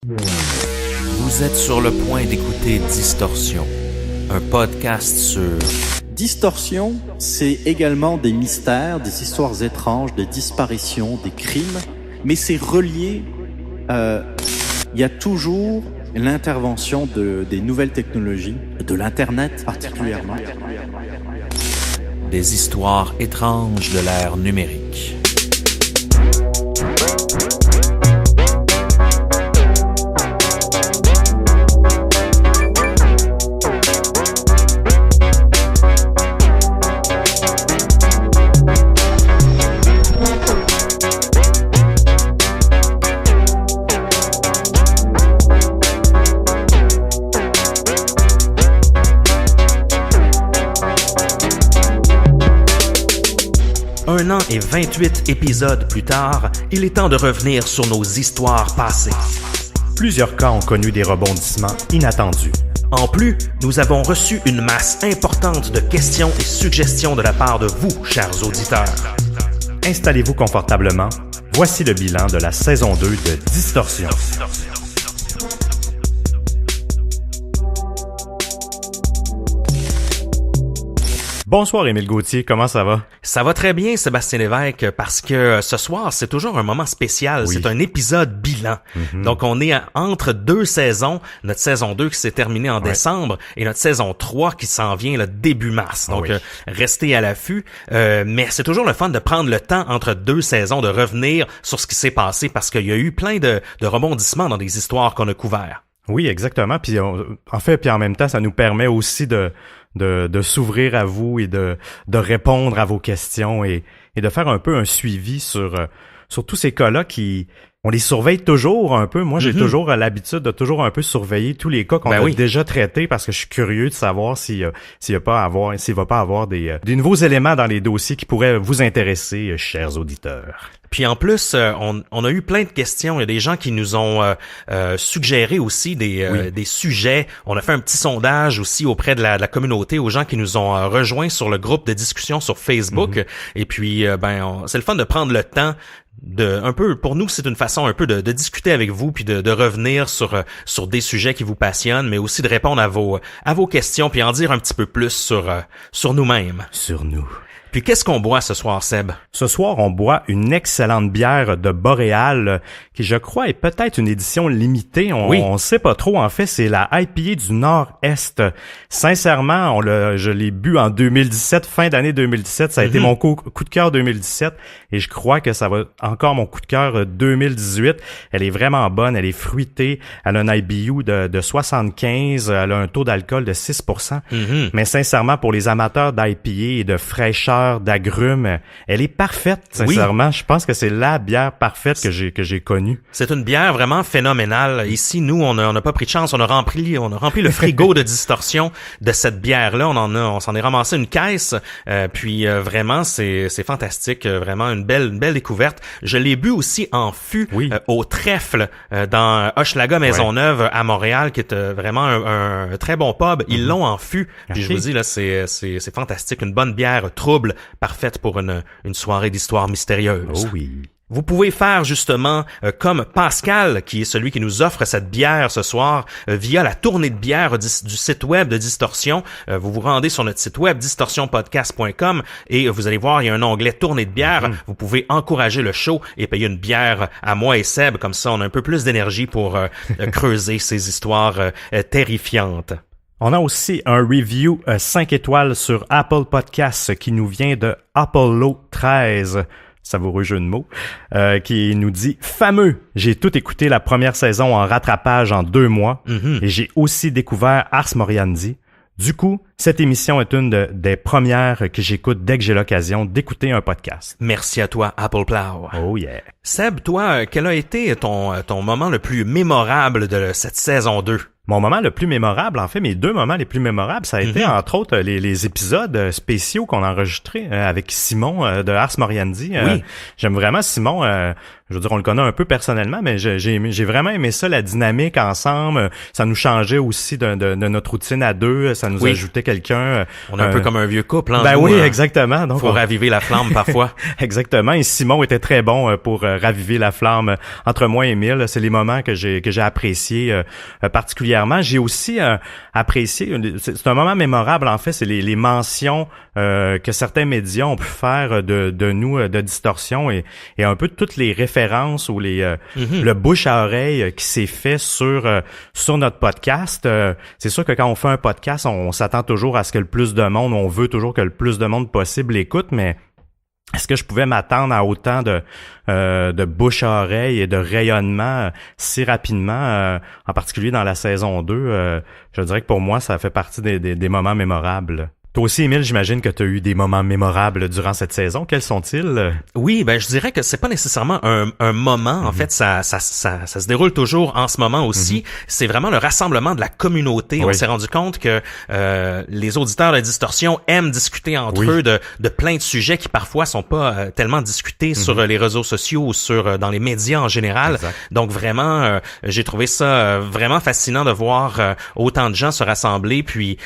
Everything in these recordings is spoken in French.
Vous êtes sur le point d'écouter Distorsion, un podcast sur... Distorsion, c'est également des mystères, des histoires étranges, des disparitions, des crimes, mais c'est relié. Il y a toujours l'intervention des nouvelles technologies, de l'Internet particulièrement. Des histoires étranges de l'ère numérique. Un an et 28 épisodes plus tard, il est temps de revenir sur nos histoires passées. Plusieurs cas ont connu des rebondissements inattendus. En plus, nous avons reçu une masse importante de questions et suggestions de la part de vous, chers auditeurs. Installez-vous confortablement. Voici le bilan de la saison 2 de Distorsion. Bonsoir Émile Gauthier, comment ça va? Ça va très bien, Sébastien Lévesque, parce que ce soir, c'est toujours un moment spécial. Oui. C'est un épisode bilan. Donc, on est entre deux saisons. Notre saison 2 qui s'est terminée en décembre et notre saison 3 qui s'en vient le début mars. Donc, restez à l'affût. Mais c'est toujours le fun de prendre le temps entre deux saisons, de revenir sur ce qui s'est passé parce qu'il y a eu plein de rebondissements dans des histoires qu'on a couvertes. Oui, exactement. Puis en même temps, ça nous permet aussi de s'ouvrir à vous et de répondre à vos questions et de faire un peu un suivi sur tous ces cas-là qui... On les surveille toujours un peu. Moi, j'ai toujours l'habitude de toujours un peu surveiller tous les cas qu'on a déjà traités parce que je suis curieux de savoir s'il va pas avoir des nouveaux éléments dans les dossiers qui pourraient vous intéresser, chers auditeurs. Puis en plus, on a eu plein de questions. Il y a des gens qui nous ont suggéré aussi des sujets. On a fait un petit sondage aussi auprès de la communauté, aux gens qui nous ont rejoints sur le groupe de discussion sur Facebook. Et puis, c'est le fun de prendre le temps un peu, pour nous, c'est une façon un peu de discuter avec vous puis de revenir sur des sujets qui vous passionnent, mais aussi de répondre à vos questions puis en dire un petit peu plus sur nous-mêmes. Sur nous. Puis qu'est-ce qu'on boit ce soir, Seb? Ce soir, on boit une excellente bière de Boréal qui, je crois, est peut-être une édition limitée. On sait pas trop. En fait, c'est la IPA du Nord-Est. Sincèrement, je l'ai bu en 2017, fin d'année 2017. Ça a été mon coup de cœur 2017 et je crois que ça va encore mon coup de cœur 2018. Elle est vraiment bonne. Elle est fruitée. Elle a un IBU de 75. Elle a un taux d'alcool de 6%. Mais sincèrement, pour les amateurs d'IPA et de fraîcheur, d'agrumes, elle est parfaite, sincèrement. Je pense que c'est la bière parfaite que j'ai connue. C'est une bière vraiment phénoménale. Ici, nous, on n'a pas pris de chance. On a rempli le frigo de Distorsion de cette bière-là. On s'en est ramassé une caisse. Puis vraiment, c'est fantastique. Vraiment une belle découverte. Je l'ai bu aussi en fût au Trèfle dans Hochelaga Maisonneuve à Montréal, qui est vraiment un très bon pub. Ils l'ont en fût. Puis je vous dis là, c'est fantastique. Une bonne bière trouble, parfaite pour une soirée d'histoire mystérieuse. Oh oui. Vous pouvez faire justement comme Pascal, qui est celui qui nous offre cette bière ce soir, via la tournée de bière du site web de Distorsion. Vous vous rendez sur notre site web, distorsionpodcast.com, et vous allez voir, il y a un onglet tournée de bière. Vous pouvez encourager le show et payer une bière à moi et Seb. Comme ça, on a un peu plus d'énergie pour creuser ces histoires terrifiantes. On a aussi un review 5 étoiles sur Apple Podcasts qui nous vient de Apollo 13, savoureux jeu de mots, qui nous dit « Fameux! J'ai tout écouté la première saison en rattrapage en 2 mois et j'ai aussi découvert Ars Moriendi. Du coup, cette émission est une des premières que j'écoute dès que j'ai l'occasion d'écouter un podcast. » Merci à toi, Apple Plow. Oh yeah. Seb, toi, quel a été ton moment le plus mémorable de cette saison 2? Mon moment le plus mémorable, en fait, mes 2 moments les plus mémorables, ça a été entre autres les épisodes spéciaux qu'on a enregistrés avec Simon de Ars Moriendi. Oui. J'aime vraiment Simon. Je veux dire, on le connaît un peu personnellement, mais j'ai vraiment aimé ça, la dynamique ensemble. Ça nous changeait aussi de notre routine à 2. Ça nous ajoutait quelqu'un. On est un peu comme un vieux couple. Hein, ben oui, exactement. Donc, faut raviver la flamme parfois. Exactement. Et Simon était très bon pour raviver la flamme entre moi et Émile. C'est les moments que j'ai appréciés particulièrement. J'ai aussi apprécié. C'est un moment mémorable en fait. C'est les mentions que certains médias ont pu faire de nous de Distorsion et un peu toutes les références ou le bouche à oreille qui s'est fait sur notre podcast. C'est sûr que quand on fait un podcast, on s'attend toujours à ce que le plus de monde, on veut toujours que le plus de monde possible écoute, mais est-ce que je pouvais m'attendre à autant de bouche à oreille et de rayonnement si rapidement, en particulier dans la saison 2? Je dirais que pour moi, ça fait partie des moments mémorables. Toi aussi, Émile, j'imagine que tu as eu des moments mémorables durant cette saison. Quels sont-ils? Oui, ben je dirais que c'est pas nécessairement un moment. En fait, ça se déroule toujours en ce moment aussi. C'est vraiment le rassemblement de la communauté. On s'est rendu compte que les auditeurs de Distorsion aiment discuter entre eux de plein de sujets qui parfois sont pas tellement discutés sur les réseaux sociaux ou dans les médias en général. Exact. Donc vraiment, j'ai trouvé ça vraiment fascinant de voir autant de gens se rassembler puis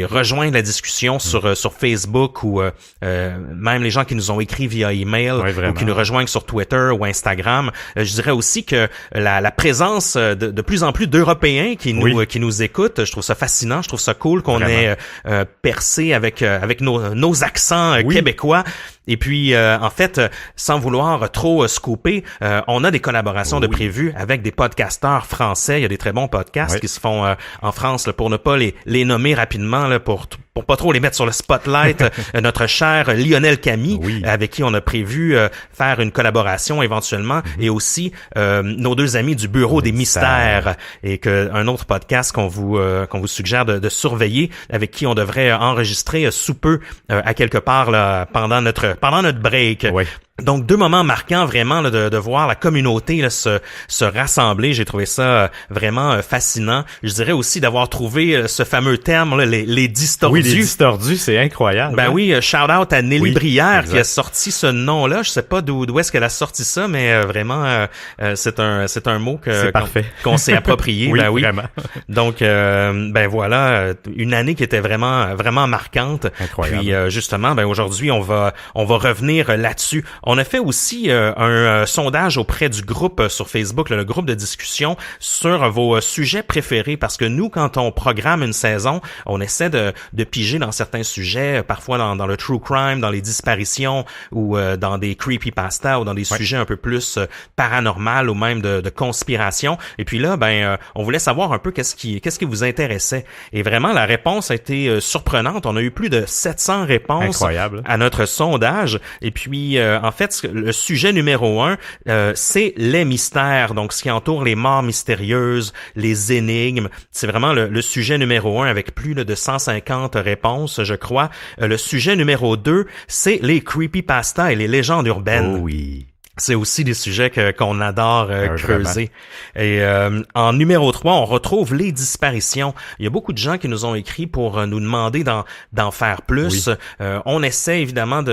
rejoindre la discussion sur Facebook ou même les gens qui nous ont écrit via email ou qui nous rejoignent sur Twitter ou Instagram. Je dirais aussi que la présence de plus en plus d'Européens qui nous écoutent, je trouve ça fascinant, je trouve ça cool qu'on ait percé avec nos accents québécois. Et puis, en fait, sans vouloir trop scooper, on a des collaborations de prévues avec des podcasteurs français. Il y a des très bons podcasts qui se font en France, là, pour ne pas les nommer rapidement, là, pour pas trop les mettre sur le spotlight. Notre cher Lionel Camille, avec qui on a prévu faire une collaboration éventuellement, et aussi nos 2 amis du Bureau des Mystères, et un autre podcast qu'on vous suggère de surveiller, avec qui on devrait enregistrer sous peu à quelque part là, pendant notre break. Donc 2 moments marquants vraiment là, de voir la communauté là, se rassembler. J'ai trouvé ça vraiment fascinant. Je dirais aussi d'avoir trouvé ce fameux terme là, les distordus. Oui, les distordus, c'est incroyable. Ben oui, shout out à Nelly Brière qui a sorti ce nom-là. Je sais pas d'où est-ce qu'elle a sorti ça, mais vraiment c'est un mot qu'on s'est approprié. Vraiment. Donc ben voilà, une année qui était vraiment marquante. Incroyable. Puis justement, ben aujourd'hui on va revenir là-dessus. On a fait aussi un sondage auprès du groupe sur Facebook, le groupe de discussion, sur vos sujets préférés, parce que nous, quand on programme une saison, on essaie de piger dans certains sujets, parfois dans le true crime, dans les disparitions ou dans des creepypasta ou dans des sujets un peu plus paranormal ou même de conspiration. Et puis là, on voulait savoir un peu qu'est-ce qui vous intéressait. Et vraiment, la réponse a été surprenante. On a eu plus de 700 réponses à notre sondage. Et puis, en fait, le sujet numéro 1, c'est les mystères, donc ce qui entoure les morts mystérieuses, les énigmes. C'est vraiment le sujet numéro 1 avec plus de 150 réponses, je crois. Le sujet numéro 2, c'est les creepypasta et les légendes urbaines. Oh oui. C'est aussi des sujets qu'on adore creuser. Et en numéro 3, on retrouve les disparitions. Il y a beaucoup de gens qui nous ont écrit pour nous demander d'en faire plus. On essaie évidemment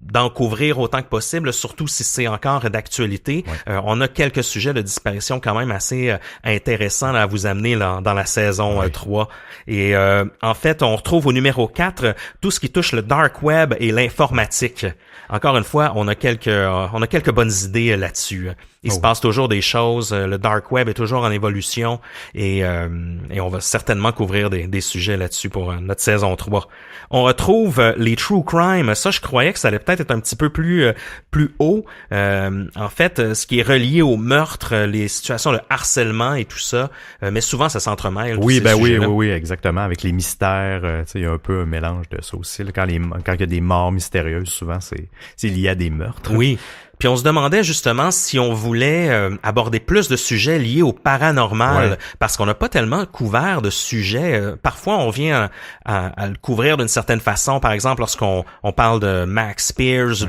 d'en couvrir autant que possible, surtout si c'est encore d'actualité. On a quelques sujets de disparition quand même assez intéressants là, à vous amener là, dans la saison 3. Et en fait, on retrouve au numéro 4 tout ce qui touche le dark web et l'informatique. Encore une fois, on a quelques bonnes idées là-dessus. Il se passe toujours des choses, le dark web est toujours en évolution et on va certainement couvrir des sujets là-dessus pour notre saison 3. On retrouve les true crime. Ça, je croyais que ça allait peut-être être un petit peu plus haut. En fait, ce qui est relié au meurtre, les situations de harcèlement et tout ça, mais souvent ça s'entremêle. Oui, oui, exactement. Avec les mystères, il y a un peu un mélange de ça aussi. Là, quand il y a des morts mystérieuses, souvent c'est lié à des meurtres. Oui. Puis on se demandait justement si on voulait aborder plus de sujets liés au paranormal, parce qu'on n'a pas tellement couvert de sujets. Parfois, on vient à le couvrir d'une certaine façon. Par exemple, lorsqu'on parle de Max Spears ou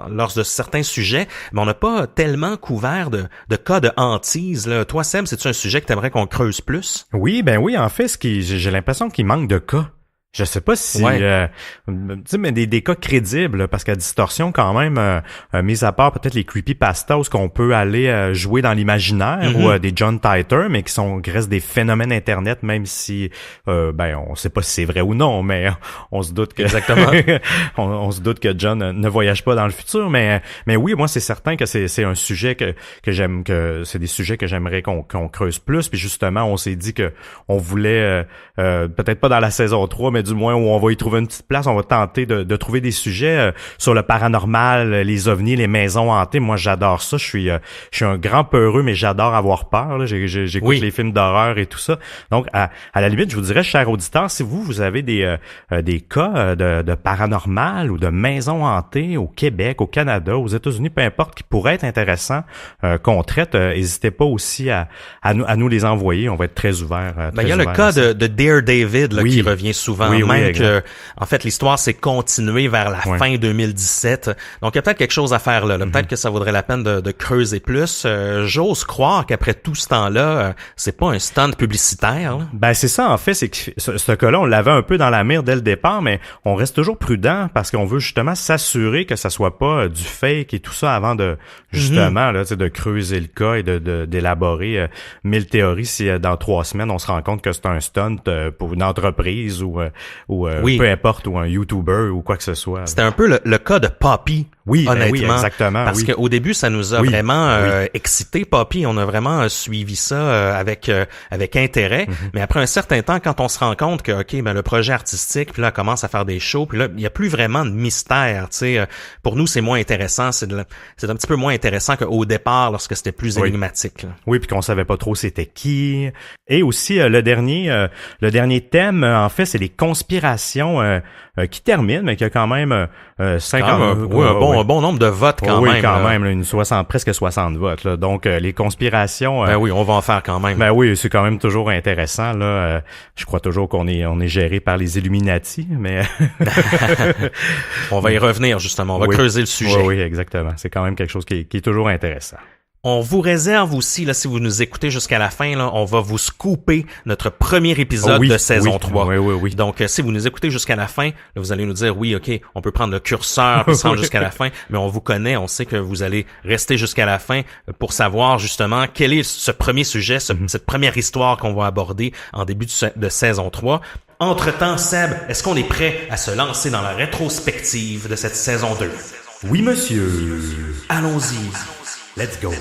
lors de certains sujets, mais on n'a pas tellement couvert de cas de hantise. Là. Toi, Seb, c'est-tu un sujet que tu aimerais qu'on creuse plus? Oui, en fait, j'ai l'impression qu'il manque de cas. Je sais pas si, mais des cas crédibles, là, parce qu'à Distorsion, quand même, mis à part peut-être les creepypastas où qu'on peut aller jouer dans l'imaginaire ou des John Titor, mais qui restent des phénomènes Internet, même si, on sait pas si c'est vrai ou non, mais on se doute que exactement, on se doute que John ne voyage pas dans le futur, mais oui, moi c'est certain que c'est un sujet que j'aime, que c'est des sujets que j'aimerais qu'on creuse plus, puis justement, on s'est dit que on voulait peut-être pas dans la saison 3, mais du moins où on va y trouver une petite place, on va tenter de trouver des sujets sur le paranormal, les ovnis, les maisons hantées. Moi, j'adore ça. Je suis un grand peureux, mais j'adore avoir peur. Là. J'écoute les films d'horreur et tout ça. Donc, à la limite, je vous dirais, chers auditeurs, si vous avez des cas de paranormal ou de maisons hantées au Québec, au Canada, aux États-Unis, peu importe, qui pourraient être intéressants qu'on traite, n'hésitez pas aussi à nous les envoyer. On va être très ouverts. Il y a le cas de Daredevil là, qui revient souvent. En fait, l'histoire s'est continuée vers la fin 2017. Donc, il y a peut-être quelque chose à faire là. Peut-être que ça vaudrait la peine de creuser plus. J'ose croire qu'après tout ce temps-là, c'est pas un stunt publicitaire. Là. Ben, c'est ça, en fait. C'est que ce cas-là, on l'avait un peu dans la mire dès le départ, mais on reste toujours prudent parce qu'on veut justement s'assurer que ça soit pas du fake et tout ça avant de, justement, là, de creuser le cas et d'élaborer 1000 théories si dans 3 semaines, on se rend compte que c'est un stunt pour une entreprise ou peu importe, ou un YouTuber ou quoi que ce soit. C'était un peu le cas de Poppy. Oui, honnêtement. oui, exactement. Parce qu'au début, ça nous a vraiment excité, Poppy. On a vraiment suivi ça avec intérêt. Mais après un certain temps, quand on se rend compte que le projet artistique, puis là, on commence à faire des shows, puis là, il y a plus vraiment de mystère. Tu sais, pour nous, c'est moins intéressant. C'est un petit peu moins intéressant qu'au départ, lorsque c'était plus énigmatique. Là. Oui, puis qu'on savait pas trop c'était qui. Et aussi le dernier thème, en fait, c'est les conspirations qui terminent, mais qui a quand même 50. Un bon nombre de votes quand même. Oui, quand même, presque 60 votes. Là. Donc les conspirations. Ben oui, on va en faire quand même. Ben oui, c'est quand même toujours intéressant. Là, je crois toujours qu'on est géré par les Illuminati, mais on va y revenir justement. On va creuser le sujet. Oui, exactement. C'est quand même quelque chose qui est toujours intéressant. On vous réserve aussi, là, si vous nous écoutez jusqu'à la fin, là, on va vous scooper notre premier épisode de saison 3. Oui. Donc, si vous nous écoutez jusqu'à la fin, là, vous allez nous dire, oui, OK, on peut prendre le curseur pour se rendre jusqu'à la fin, mais on vous connaît, on sait que vous allez rester jusqu'à la fin pour savoir justement quel est ce premier sujet, cette première histoire qu'on va aborder en début de saison 3. Entre-temps, Seb, est-ce qu'on est prêt à se lancer dans la rétrospective de cette saison 2? Oui, monsieur. Allons-y. Let's go.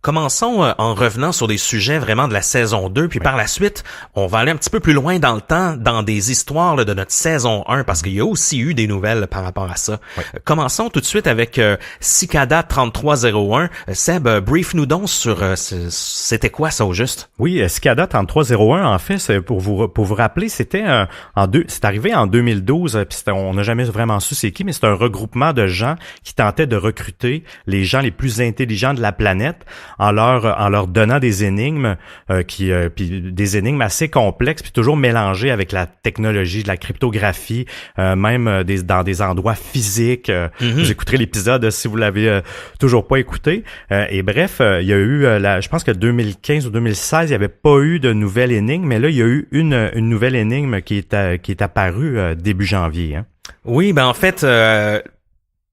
Commençons en revenant sur des sujets vraiment de la saison 2, puis par la suite, on va aller un petit peu plus loin dans le temps, dans des histoires là, de notre saison 1, parce qu'il y a aussi eu des nouvelles par rapport à ça. Commençons tout de suite avec Cicada 3301. Seb, brief-nous donc sur c'était quoi ça au juste? Oui, Cicada 3301, en fait, c'est pour vous rappeler, c'est arrivé en 2012, puis on n'a jamais vraiment su c'est qui, mais c'est un regroupement de gens qui tentaient de recruter les gens les plus intelligents de la planète en leur donnant des énigmes puis des énigmes assez complexes puis toujours mélangées avec la technologie, de la cryptographie, même dans des endroits physiques. Vous écouterez l'épisode si vous l'avez toujours pas écouté. Et bref, il y a eu je pense que 2015 ou 2016, il y avait pas eu de nouvelle énigme, mais là il y a eu une nouvelle énigme qui est apparue début janvier. Hein. Oui, en fait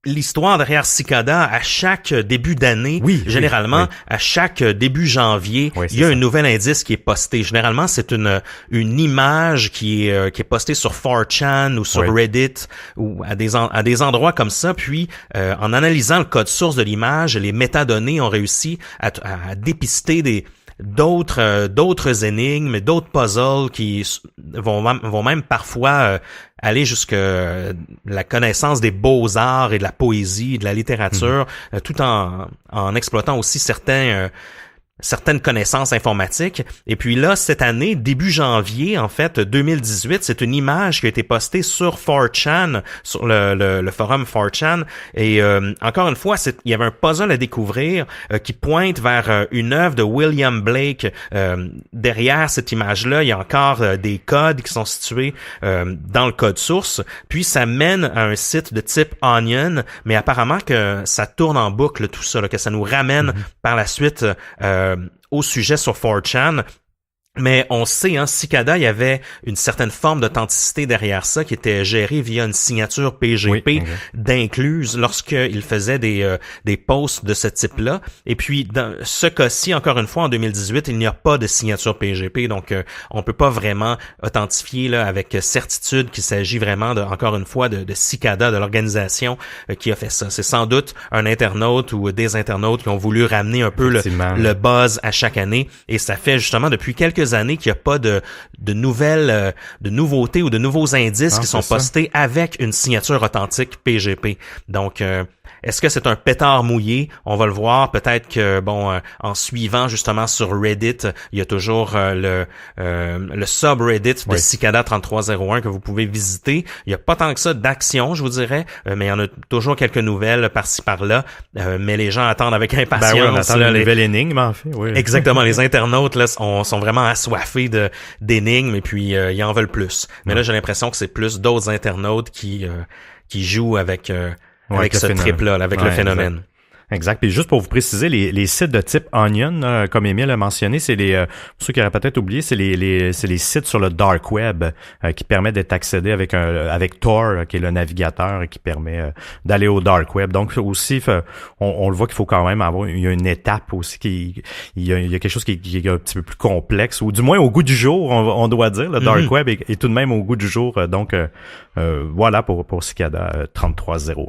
l'histoire derrière Cicada, à chaque début d'année, généralement, à chaque début janvier, il y a un nouvel indice qui est posté. Généralement, c'est une image qui est postée sur 4chan ou sur Reddit ou à des endroits comme ça. Puis, en analysant le code source de l'image, les métadonnées ont réussi à dépister d'autres énigmes, d'autres puzzles qui vont même parfois aller jusque la connaissance des beaux-arts et de la poésie, de la littérature, tout en exploitant aussi certains certaines connaissances informatiques. Et puis là, cette année, début janvier, en fait, 2018, c'est une image qui a été postée sur 4chan, sur le forum 4chan. Et encore une fois, il y avait un puzzle à découvrir qui pointe vers une œuvre de William Blake. Derrière cette image-là, il y a encore des codes qui sont situés dans le code source. Puis ça mène à un site de type Onion, mais apparemment que ça tourne en boucle tout ça, là, que ça nous ramène par la suite au sujet sur 4chan. Mais on sait, Cicada, il y avait une certaine forme d'authenticité derrière ça qui était gérée via une signature PGP d'incluse lorsqu'il faisait des posts de ce type-là. Et puis, dans ce cas-ci, encore une fois, en 2018, il n'y a pas de signature PGP, donc on peut pas vraiment authentifier là avec certitude qu'il s'agit vraiment, encore une fois, de Cicada, de l'organisation qui a fait ça. C'est sans doute un internaute ou des internautes qui ont voulu ramener un peu le buzz à chaque année, et ça fait justement depuis quelques années qu'il n'y a pas de nouvelles, de nouveautés ou de nouveaux indices qui sont postés avec une signature authentique PGP. Donc, est-ce que c'est un pétard mouillé? On va le voir. Peut-être que, en suivant justement sur Reddit, il y a toujours le subreddit de Cicada 3301 que vous pouvez visiter. Il n'y a pas tant que ça d'action, je vous dirais, mais il y en a toujours quelques nouvelles par-ci par-là. Mais les gens attendent avec impatience. Ben oui, on attend une nouvelle énigme, en fait. Oui. Exactement. Les internautes là sont vraiment assoiffés d'énigmes, et puis ils en veulent plus. Mais là, j'ai l'impression que c'est plus d'autres internautes qui jouent avec ce trip-là, avec le phénomène. Exact. Puis juste pour vous préciser, les sites de type Onion, comme Émile a mentionné, c'est pour ceux qui auraient peut-être oublié, c'est les sites sur le dark web qui permettent d'être accédé avec Tor, qui est le navigateur qui permet d'aller au dark web. Donc aussi, on le voit qu'il faut quand même il y a une étape aussi il y a quelque chose qui est un petit peu plus complexe, ou du moins au goût du jour, on doit dire. Le dark web est tout de même au goût du jour. Donc voilà pour Cicada 3301.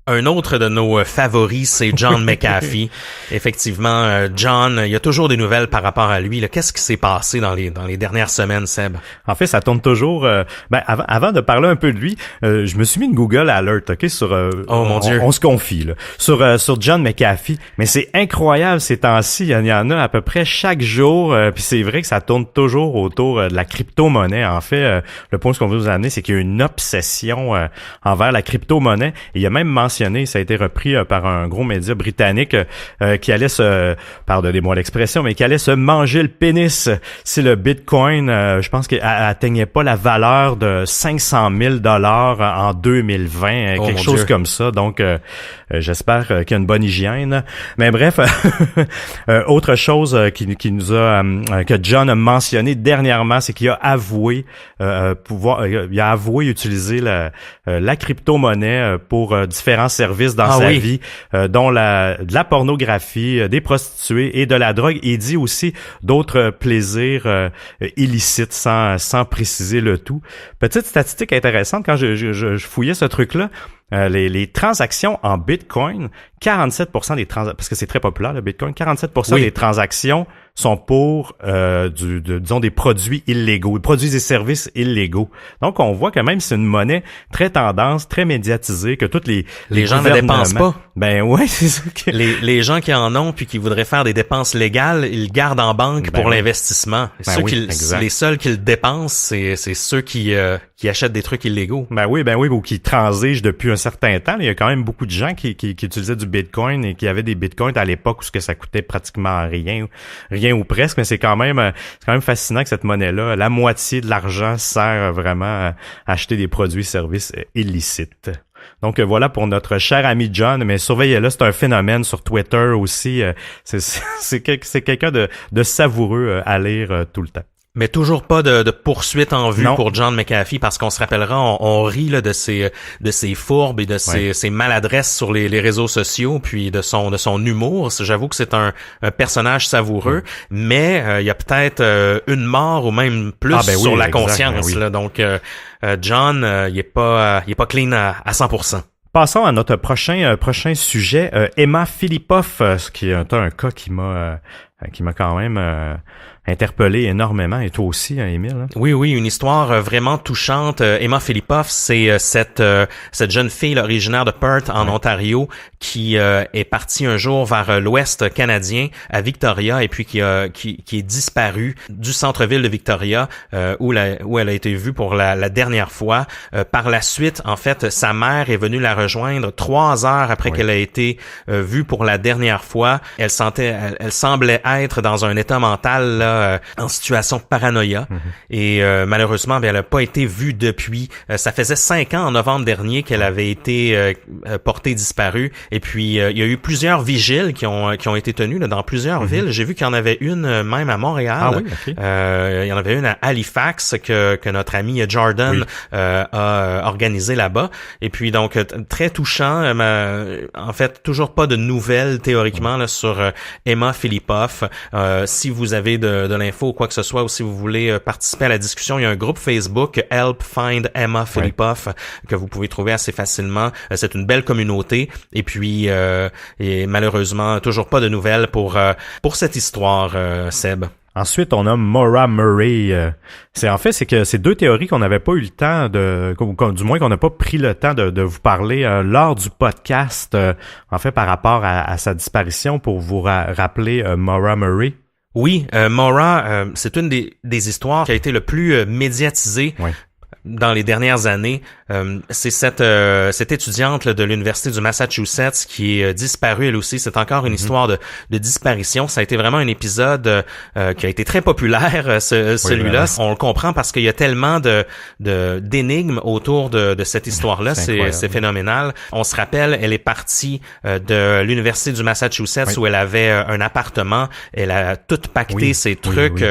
Un autre de nos favoris, c'est John McAfee. Effectivement, John, il y a toujours des nouvelles par rapport à lui. Qu'est-ce qui s'est passé dans les dernières semaines, Seb? En fait, ça tourne toujours. Avant de parler un peu de lui, je me suis mis une Google Alert, sur. Oh mon Dieu. On se confie là sur John McAfee. Mais c'est incroyable ces temps-ci. Il y en a à peu près chaque jour. Puis c'est vrai que ça tourne toujours autour de la crypto-monnaie. En fait, le point qu'on veut vous amener, c'est qu'il y a une obsession envers la crypto-monnaie. Et il y a même mentionné, ça a été repris par un gros média britannique qui allait pardonnez-moi l'expression, mais qui allait se manger le pénis si le Bitcoin, je pense qu'il atteignait pas la valeur de 500 000 $ en 2020, quelque chose comme ça. Donc, j'espère qu'il y a une bonne hygiène. Mais bref, autre chose qui nous a que John a mentionné dernièrement, c'est qu'il a avoué utiliser la crypto-monnaie pour différents services dans sa vie, dont de la pornographie, des prostituées et de la drogue. Il dit aussi d'autres plaisirs illicites sans préciser le tout. Petite statistique intéressante, quand je fouillais ce truc-là, les transactions en Bitcoin, 47% des transactions, parce que c'est très populaire le Bitcoin, 47% des transactions sont pour disons des produits illégaux, des produits et services illégaux. Donc on voit que même c'est une monnaie très tendance, très médiatisée, que toutes les gens ne dépensent pas. Ben ouais, c'est ça que les gens qui en ont puis qui voudraient faire des dépenses légales, ils le gardent en banque pour l'investissement. Les seuls qui le dépensent, c'est ceux qui achètent des trucs illégaux. Ben oui, ou qui transigent depuis un certain temps. Il y a quand même beaucoup de gens qui utilisaient du Bitcoin et qui avaient des Bitcoins à l'époque où ça coûtait pratiquement rien ou presque, mais c'est quand même fascinant que cette monnaie-là, la moitié de l'argent sert vraiment à acheter des produits et services illicites. Donc voilà pour notre cher ami John, mais surveillez-le, c'est un phénomène sur Twitter aussi. C'est quelqu'un de savoureux à lire tout le temps. Mais toujours pas de poursuite en vue pour John McAfee, parce qu'on se rappellera, on rit là de ses fourbes et de ses maladresses sur les réseaux sociaux, puis de son humour. J'avoue que c'est un personnage savoureux, mais il y a peut-être une mort ou même plus sur la conscience là. Donc John, il est pas clean à 100%. Passons à notre prochain sujet, Emma Filipov, qui est un cas qui m'a qui m'a quand même interpellé énormément, et toi aussi, hein, Émile. Hein? Oui, une histoire vraiment touchante. Emma Filippoff, c'est cette jeune fille là, originaire de Perth, en Ontario, qui est partie un jour vers l'ouest canadien, à Victoria, et puis qui est disparue du centre-ville de Victoria, où elle a été vue pour la dernière fois. Par la suite, en fait, sa mère est venue la rejoindre 3 heures après qu'elle a été vue pour la dernière fois. Elle semblait être dans un état mental là, en situation de paranoïa. Et malheureusement, elle n'a pas été vue depuis. Ça faisait 5 ans, en novembre dernier, qu'elle avait été portée disparue. Et puis, il y a eu plusieurs vigiles qui ont été tenues là, dans plusieurs villes. J'ai vu qu'il y en avait une même à Montréal. Ah oui, okay. Il y en avait une à Halifax que notre ami Jordan a organisé là-bas. Et puis, donc, très touchant. En fait, toujours pas de nouvelles, théoriquement, là, sur Emma Filippoff. Si vous avez de l'info ou quoi que ce soit, ou si vous voulez participer à la discussion, il y a un groupe Facebook, Help Find Emma Filippoff, que vous pouvez trouver assez facilement. C'est une belle communauté. Et puis, et malheureusement, toujours pas de nouvelles pour cette histoire, Seb. Ensuite, on a Maura Murray. C'est que c'est 2 théories qu'on n'avait pas eu le temps du moins qu'on n'a pas pris le temps de vous parler lors du podcast, en fait, par rapport à sa disparition, pour vous rappeler Maura Murray. Oui, Maura, c'est une des histoires qui a été le plus médiatisée dans les dernières années. C'est cette étudiante là, de l'Université du Massachusetts qui est disparue elle aussi. C'est encore une histoire de disparition. Ça a été vraiment un épisode qui a été très populaire, celui-là. On le comprend parce qu'il y a tellement d'énigmes autour de cette histoire-là. C'est phénoménal. On se rappelle, elle est partie de l'Université du Massachusetts où elle avait un appartement. Elle a tout pacté ses trucs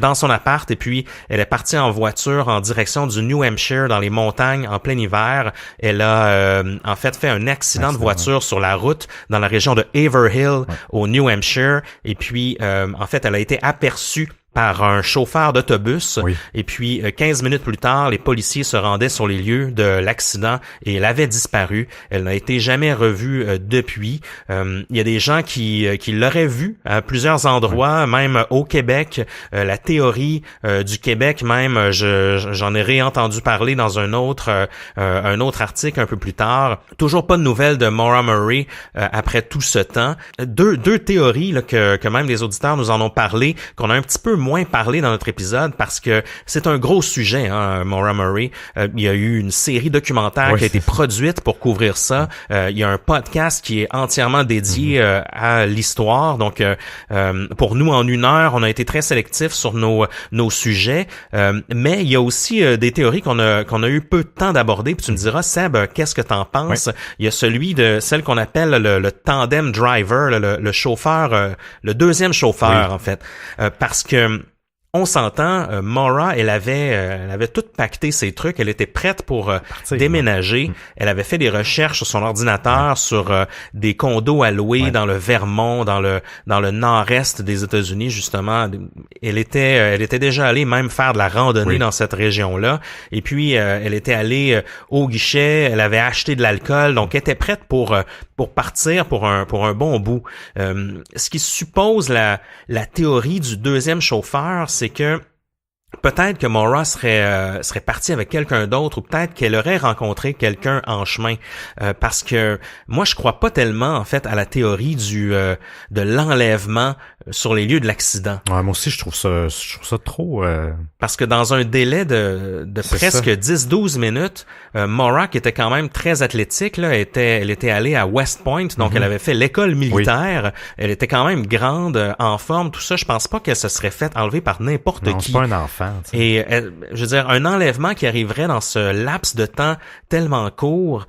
dans son appart, et puis elle est partie en voiture en direction du New Hampshire, dans les montagnes, en plein hiver. Elle a en fait un accident de voiture sur la route dans la région de Haverhill, au New Hampshire. Et puis, en fait, elle a été aperçue par un chauffeur d'autobus. Et puis, 15 minutes plus tard, les policiers se rendaient sur les lieux de l'accident et elle avait disparu. Elle n'a été jamais revue depuis. Il y a des gens qui l'auraient vue à plusieurs endroits, même au Québec. La théorie du Québec, même, j'en ai réentendu parler dans un autre article un peu plus tard. Toujours pas de nouvelles de Maura Murray après tout ce temps. Deux théories là, que même les auditeurs nous en ont parlé, qu'on a un petit peu moins parlé dans notre épisode parce que c'est un gros sujet, hein, Maura Murray. Il y a eu une série documentaire qui a été produite pour couvrir ça. Il y a un podcast qui est entièrement dédié à l'histoire. Donc, pour nous, en 1 heure, on a été très sélectifs sur nos sujets. Mais il y a aussi des théories qu'on a eu peu de temps d'aborder. Puis tu me diras, Seb, qu'est-ce que t'en penses? Il y a celui de celle qu'on appelle le tandem driver, le chauffeur, le deuxième chauffeur, en fait. Parce que on s'entend, Maura, elle avait tout pacté ses trucs, elle était prête pour déménager. Elle avait fait des recherches sur son ordinateur sur des condos à louer dans le Vermont, dans le nord-est des États-Unis, justement. Elle était déjà allée même faire de la randonnée dans cette région-là. Et puis elle était allée au guichet, elle avait acheté de l'alcool, donc elle était prête pour partir pour un bon bout. Ce qui suppose la théorie du deuxième chauffeur, c'est que peut-être que Maura serait partie avec quelqu'un d'autre, ou peut-être qu'elle aurait rencontré quelqu'un en chemin, parce que moi je crois pas tellement en fait à la théorie de l'enlèvement sur les lieux de l'accident. Ouais, moi aussi je trouve ça trop parce que dans un délai de presque 10-12 minutes, Maura, qui était quand même très athlétique là, elle était allée à West Point, donc elle avait fait l'école militaire, elle était quand même grande, en forme, tout ça. Je pense pas qu'elle se serait fait enlever par n'importe qui. C'est pas un enfant. T'sais. Et je veux dire, un enlèvement qui arriverait dans ce laps de temps tellement court.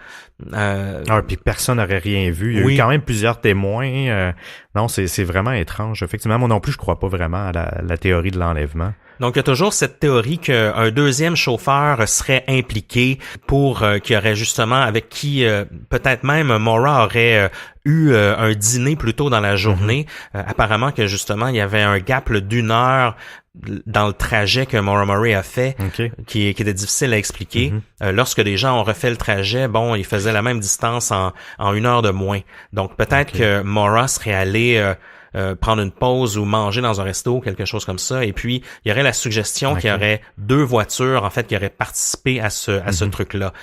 Puis personne n'aurait rien vu. Il y a eu quand même plusieurs témoins. Non, c'est vraiment étrange. Effectivement, moi non plus, je crois pas vraiment à la théorie de l'enlèvement. Donc, il y a toujours cette théorie qu'un deuxième chauffeur serait impliqué pour qu'il y aurait justement avec qui peut-être même Maura aurait eu un dîner plus tôt dans la journée. Apparemment que justement, il y avait un gap d'1 heure dans le trajet que Maura Murray a fait, qui était difficile à expliquer. Lorsque des gens ont refait le trajet, bon, ils faisaient la même distance en 1 heure de moins. Donc peut-être que Maura serait allée prendre une pause ou manger dans un resto, quelque chose comme ça. Et puis, il y aurait la suggestion qu'il y aurait 2 voitures, en fait, qui auraient participé à ce truc-là.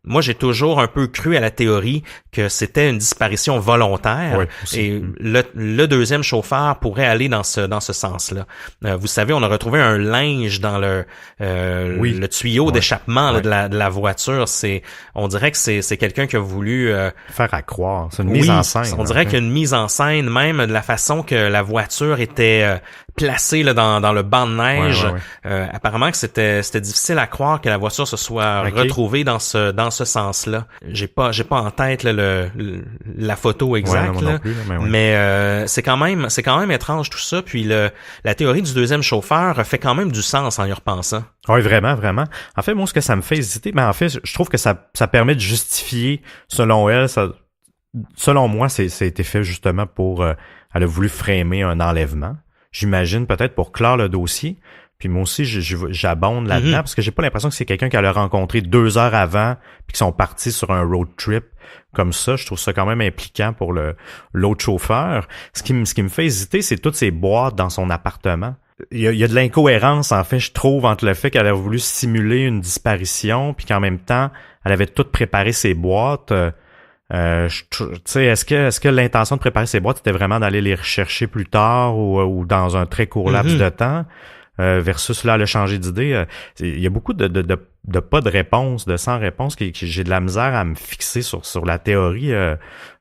Moi, j'ai toujours un peu cru à la théorie que c'était une disparition volontaire. Et le deuxième chauffeur pourrait aller dans ce sens-là. Vous savez, on a retrouvé un linge dans le tuyau d'échappement là, de la voiture. On dirait que c'est quelqu'un qui a voulu faire à croire. C'est une mise en scène. On dirait qu'il y a une mise en scène, même de la façon que la voiture était placée là, dans le banc de neige. Apparemment que c'était difficile à croire que la voiture se soit retrouvée dans ce sens-là. J'ai pas en tête là, la photo exacte, là, mais c'est quand même étrange tout ça. Puis la théorie du deuxième chauffeur fait quand même du sens en y repensant. Oui, vraiment, vraiment. En fait, moi, ce que ça me fait hésiter, en fait, je trouve que ça permet de justifier, selon elle, selon moi, ça a été fait justement pour, elle a voulu framer un enlèvement. J'imagine peut-être pour clore le dossier. Puis moi aussi, j'abonde là-dedans parce que j'ai pas l'impression que c'est quelqu'un qu'elle a rencontré 2 heures avant puis qu'ils sont partis sur un road trip comme ça. Je trouve ça quand même impliquant pour l'autre chauffeur. Ce qui me fait hésiter, c'est toutes ces boîtes dans son appartement. Il y a de l'incohérence, en fait, je trouve, entre le fait qu'elle a voulu simuler une disparition puis qu'en même temps, elle avait tout préparé ses boîtes. Tu sais, est-ce que l'intention de préparer ces boîtes était vraiment d'aller les rechercher plus tard ou dans un très court laps de temps versus là le changer d'idée? Il y a beaucoup de pas de réponse, de sans réponse que j'ai de la misère à me fixer sur la théorie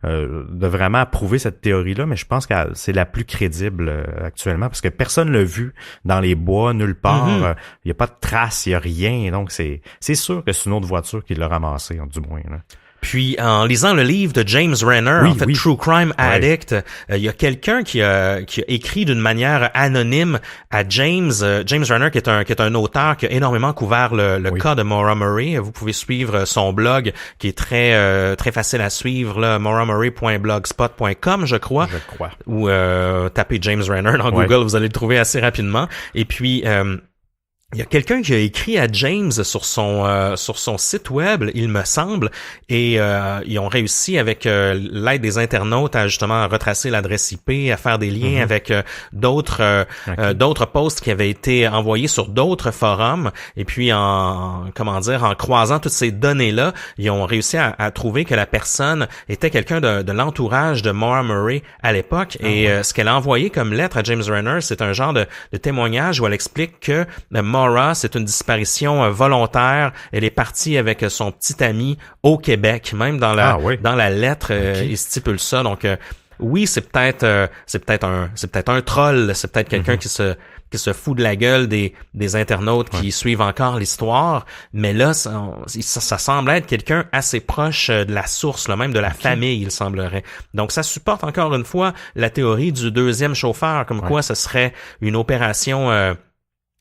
de vraiment approuver cette théorie-là, mais je pense que c'est la plus crédible actuellement parce que personne l'a vu dans les bois, nulle part. Il y a pas de traces, il y a rien. Donc c'est sûr que c'est une autre voiture qui l'a ramassé, du moins, là. Puis, en lisant le livre de James Renner, True Crime Addict, il y a quelqu'un qui a écrit d'une manière anonyme à James Renner, qui est un auteur qui a énormément couvert le cas de Maura Murray. Vous pouvez suivre son blog, qui est très facile à suivre, là, mauramurray.blogspot.com, je crois. Ou tapez James Renner dans Google, vous allez le trouver assez rapidement. Et puis, il y a quelqu'un qui a écrit à James sur son site web, il me semble, et ils ont réussi avec l'aide des internautes à justement retracer l'adresse IP, à faire des liens avec d'autres posts qui avaient été envoyés sur d'autres forums. Et puis en croisant toutes ces données-là, ils ont réussi à trouver que la personne était quelqu'un de l'entourage de Maura Murray à l'époque. Ce qu'elle a envoyé comme lettre à James Renner, c'est un genre de témoignage où elle explique que Maura, c'est une disparition volontaire. Elle est partie avec son petit ami au Québec. Même dans la lettre, il stipule ça. Donc, oui, c'est peut-être un troll. C'est peut-être quelqu'un qui se fout de la gueule des internautes qui suivent encore l'histoire. Mais là, ça semble être quelqu'un assez proche de la source, là, même de la famille, il semblerait. Donc, ça supporte encore une fois la théorie du deuxième chauffeur, comme quoi ce serait une opération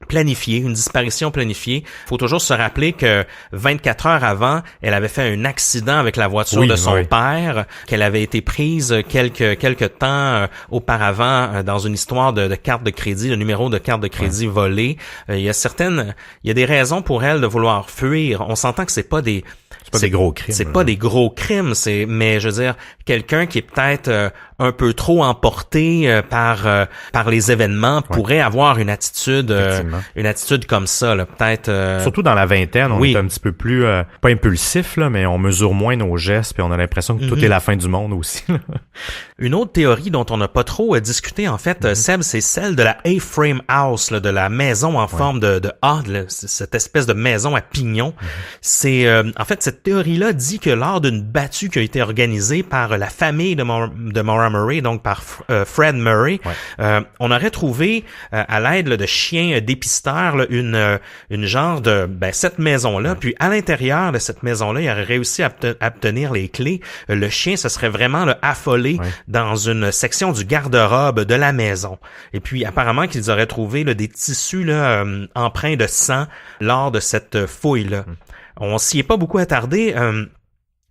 planifiée, une disparition planifiée. Faut toujours se rappeler que 24 heures avant, elle avait fait un accident avec la voiture de son père, qu'elle avait été prise quelques temps auparavant dans une histoire de carte de crédit, de numéro de carte de crédit volé. Il y a des raisons pour elle de vouloir fuir. On s'entend que c'est pas des gros crimes. C'est pas des gros crimes, mais je veux dire, quelqu'un qui est peut-être un peu trop emporté par les événements pourrait avoir une attitude comme ça, là, peut-être. Surtout dans la vingtaine, on est un petit peu plus pas impulsif là, mais on mesure moins nos gestes, puis on a l'impression que tout est la fin du monde aussi. Là. Une autre théorie dont on n'a pas trop discuté en fait, Seb, c'est celle de la A-frame house, là, de la maison en forme de A, cette espèce de maison à pignon. C'est en fait cette théorie-là dit que lors d'une battue qui a été organisée par la famille de Maura Murray, donc par Fred Murray, on aurait trouvé à l'aide de chiens dépisteurs là, une genre de cette maison-là, puis à l'intérieur de cette maison-là, il aurait réussi à obtenir les clés. Le chien se serait vraiment là, affolé dans une section du garde-robe de la maison. Et puis apparemment qu'ils auraient trouvé là, des tissus là, empreints de sang lors de cette fouille-là. On s'y est pas beaucoup attardé.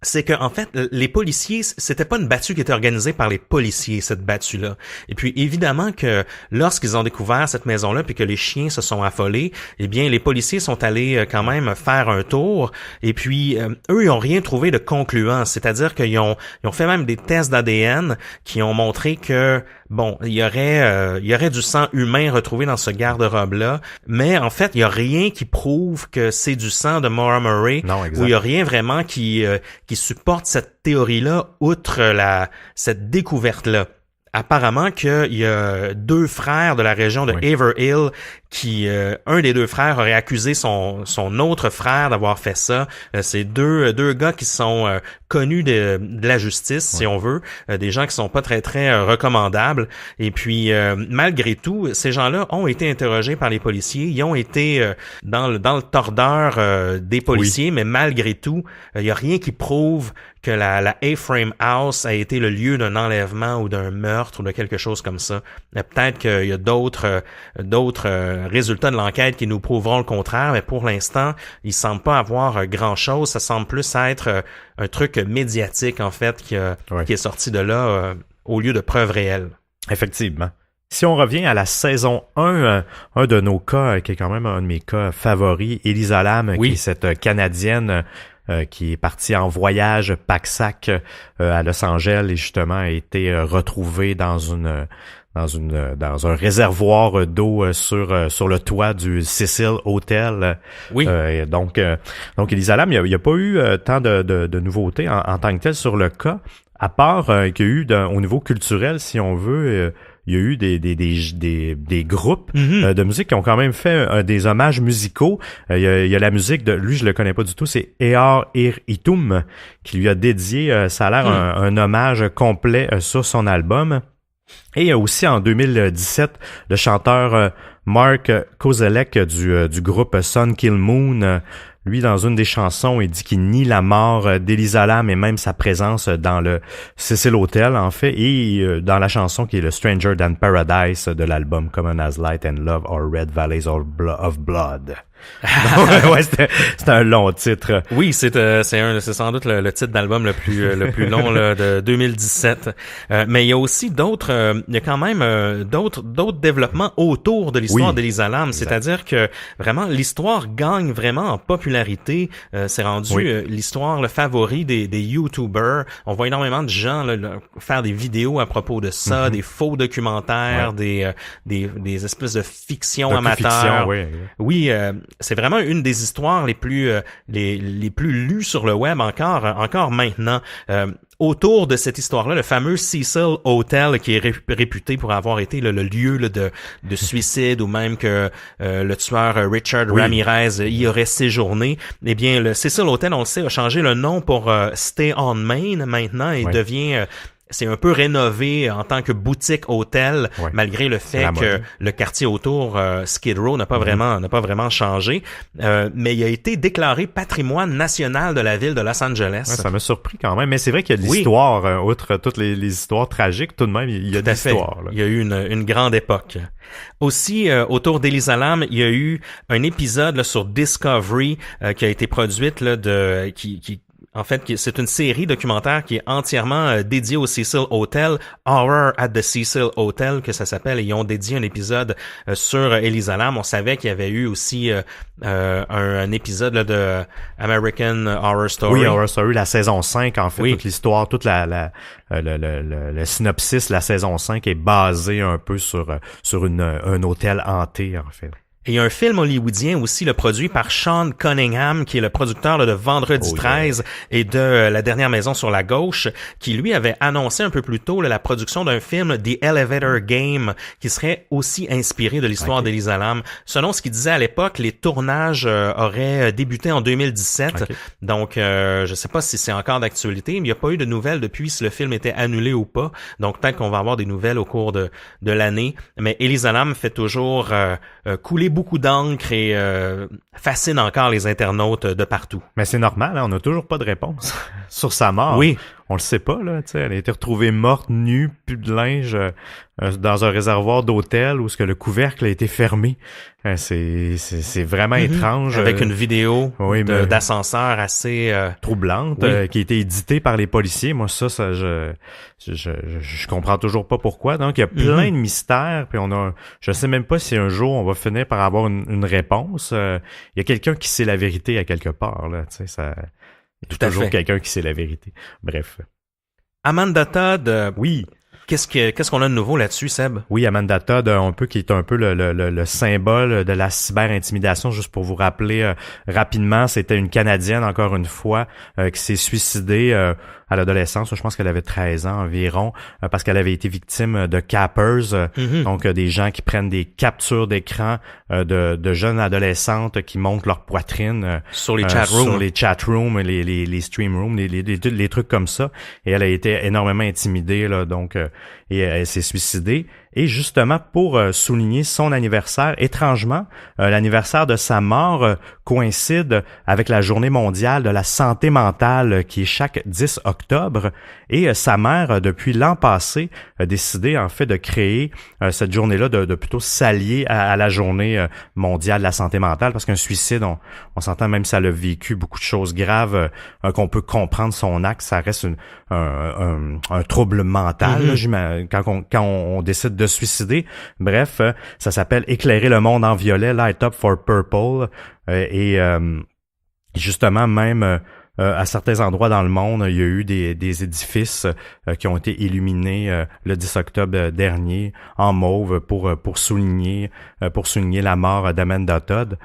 C'est que en fait, les policiers, c'était pas une battue qui était organisée par les policiers, cette battue-là. Et puis évidemment que lorsqu'ils ont découvert cette maison-là puis que les chiens se sont affolés, eh bien les policiers sont allés quand même faire un tour. Et puis eux, ils ont rien trouvé de concluant. C'est-à-dire qu'ils ont fait même des tests d'ADN qui ont montré que bon, il y aurait du sang humain retrouvé dans ce garde-robe-là, mais en fait, il y a rien qui prouve que c'est du sang de Maura Murray, ou il y a rien vraiment qui supporte cette théorie-là, outre cette découverte-là. Apparemment qu'il y a 2 frères de la région de Haverhill qui un des 2 frères aurait accusé son autre frère d'avoir fait ça. C'est deux gars qui sont connus de la justice, si on veut, des gens qui sont pas très très recommandables. Et puis malgré tout, ces gens-là ont été interrogés par les policiers, ils ont été dans le tordeur des policiers, mais malgré tout, il y a rien qui prouve que la A-Frame House a été le lieu d'un enlèvement ou d'un meurtre ou de quelque chose comme ça. Peut-être qu'il y a d'autres résultats de l'enquête qui nous prouveront le contraire, mais pour l'instant, il semble pas avoir grand-chose. Ça semble plus être un truc médiatique, en fait, qui est sorti de là au lieu de preuves réelles. Effectivement. Si on revient à la saison 1, un de nos cas, qui est quand même un de mes cas favoris, Elisa Lam, qui est cette Canadienne qui est partie en voyage pack-sac à Los Angeles et justement a été retrouvée dans un réservoir d'eau sur le toit du Cecil Hotel. Oui. Donc Elisa Lam, il y a pas eu tant de nouveautés en tant que tel sur le cas, à part qu'il y a eu au niveau culturel, si on veut, il y a eu des groupes de musique qui ont quand même fait des hommages musicaux. Il y a la musique de lui, je le connais pas du tout, c'est Ear Ir Itum qui lui a dédié, ça a l'air un hommage complet sur son album. Et il y a aussi en 2017 le chanteur Mark Kozelek du groupe Sun Kill Moon. Lui, dans une des chansons, il dit qu'il nie la mort d'Elisa Lam et même sa présence dans le Cecil Hotel, en fait, et dans la chanson qui est le Stranger Than Paradise de l'album Common as Light and Love or Red Valleys of Blood. Ouais, c'était un long titre. Oui, c'est sans doute le titre d'album le plus long là, de 2017. Mais il y a aussi il y a quand même d'autres développements autour de l'histoire d'Elisa Lam, c'est-à-dire que vraiment l'histoire gagne vraiment en popularité. C'est rendu l'histoire le favori des YouTubers. On voit énormément de gens là, faire des vidéos à propos de ça, des faux documentaires, des espèces de fiction amateurs. Oui, c'est vraiment une des histoires les plus lues sur le web encore maintenant. Autour de cette histoire-là, le fameux Cecil Hotel, qui est réputé pour avoir été le lieu là, de suicide, ou même que le tueur Richard Ramirez y aurait séjourné. Eh bien, le Cecil Hotel, on le sait, a changé le nom pour Stay on Main maintenant et devient... c'est un peu rénové en tant que boutique hôtel, malgré le fait que le quartier autour, Skid Row, n'a pas vraiment changé. Mais il a été déclaré patrimoine national de la ville de Los Angeles. Ouais, ça m'a surpris quand même. Mais c'est vrai qu'il y a de l'histoire, outre toutes les histoires tragiques, tout de même, il y a de l'histoire. Il y a eu une grande époque. Aussi, autour d'Elisa Lam, il y a eu un épisode là, sur Discovery qui a été produite là, en fait, c'est une série documentaire qui est entièrement dédiée au Cecil Hotel, Horror at the Cecil Hotel, que ça s'appelle, et ils ont dédié un épisode sur Elisa Lam. On savait qu'il y avait eu aussi un épisode là, de American Horror Story. Oui, Horror Story, la saison 5, en fait, toute l'histoire, toute le synopsis, la saison 5 est basée un peu sur un hôtel hanté, en fait. Et il y a un film hollywoodien aussi, le produit par Sean Cunningham, qui est le producteur là, de Vendredi 13 et de La Dernière Maison sur la Gauche, qui lui avait annoncé un peu plus tôt là, la production d'un film The Elevator Game, qui serait aussi inspiré de l'histoire d'Elisa Lam. Selon ce qu'il disait à l'époque, les tournages auraient débuté en 2017. Donc, je sais pas si c'est encore d'actualité, mais il n'y a pas eu de nouvelles depuis si le film était annulé ou pas. Donc, peut-être qu'on va avoir des nouvelles au cours de l'année. Mais Elisa Lam fait toujours couler beaucoup d'encre et fascine encore les internautes de partout. Mais c'est normal, hein, on n'a toujours pas de réponse sur sa mort. Oui. On le sait pas, là, tu sais, elle a été retrouvée morte, nue, plus de linge, dans un réservoir d'hôtel où ce que le couvercle a été fermé. C'est vraiment étrange. Avec une vidéo d'ascenseur assez troublante, qui a été éditée par les policiers. Moi, ça je comprends toujours pas pourquoi. Donc, il y a plein de mystères, puis je sais même pas si un jour on va finir par avoir une réponse. Il y a quelqu'un qui sait la vérité à quelque part, là, tu sais, ça... Il y a toujours quelqu'un qui sait la vérité. Bref. Amanda Todd, Qu'est-ce qu'on a de nouveau là-dessus, Seb? Oui, Amanda Todd, qui est un peu le symbole de la cyber-intimidation. Juste pour vous rappeler rapidement, c'était une Canadienne, encore une fois, qui s'est suicidée à l'adolescence. Je pense qu'elle avait 13 ans environ, parce qu'elle avait été victime de cappers, donc des gens qui prennent des captures d'écran de jeunes adolescentes qui montrent leur poitrine sur les chatrooms, les stream rooms, les trucs comme ça. Et elle a été énormément intimidée là, donc et elle s'est suicidée. Et justement, pour souligner son anniversaire, étrangement, l'anniversaire de sa mort coïncide avec la journée mondiale de la santé mentale qui est chaque 10 octobre. Et sa mère, depuis l'an passé, a décidé en fait de créer cette journée-là, de plutôt s'allier à la journée mondiale de la santé mentale, parce qu'un suicide, on s'entend, même si elle a vécu beaucoup de choses graves, qu'on peut comprendre son acte, ça reste un trouble mental, quand on décide de suicider. Bref, ça s'appelle Éclairer le monde en violet, Light Up for Purple, et justement même à certains endroits dans le monde, il y a eu des édifices qui ont été illuminés le 10 octobre dernier en mauve pour souligner la mort d'Amanda Todd.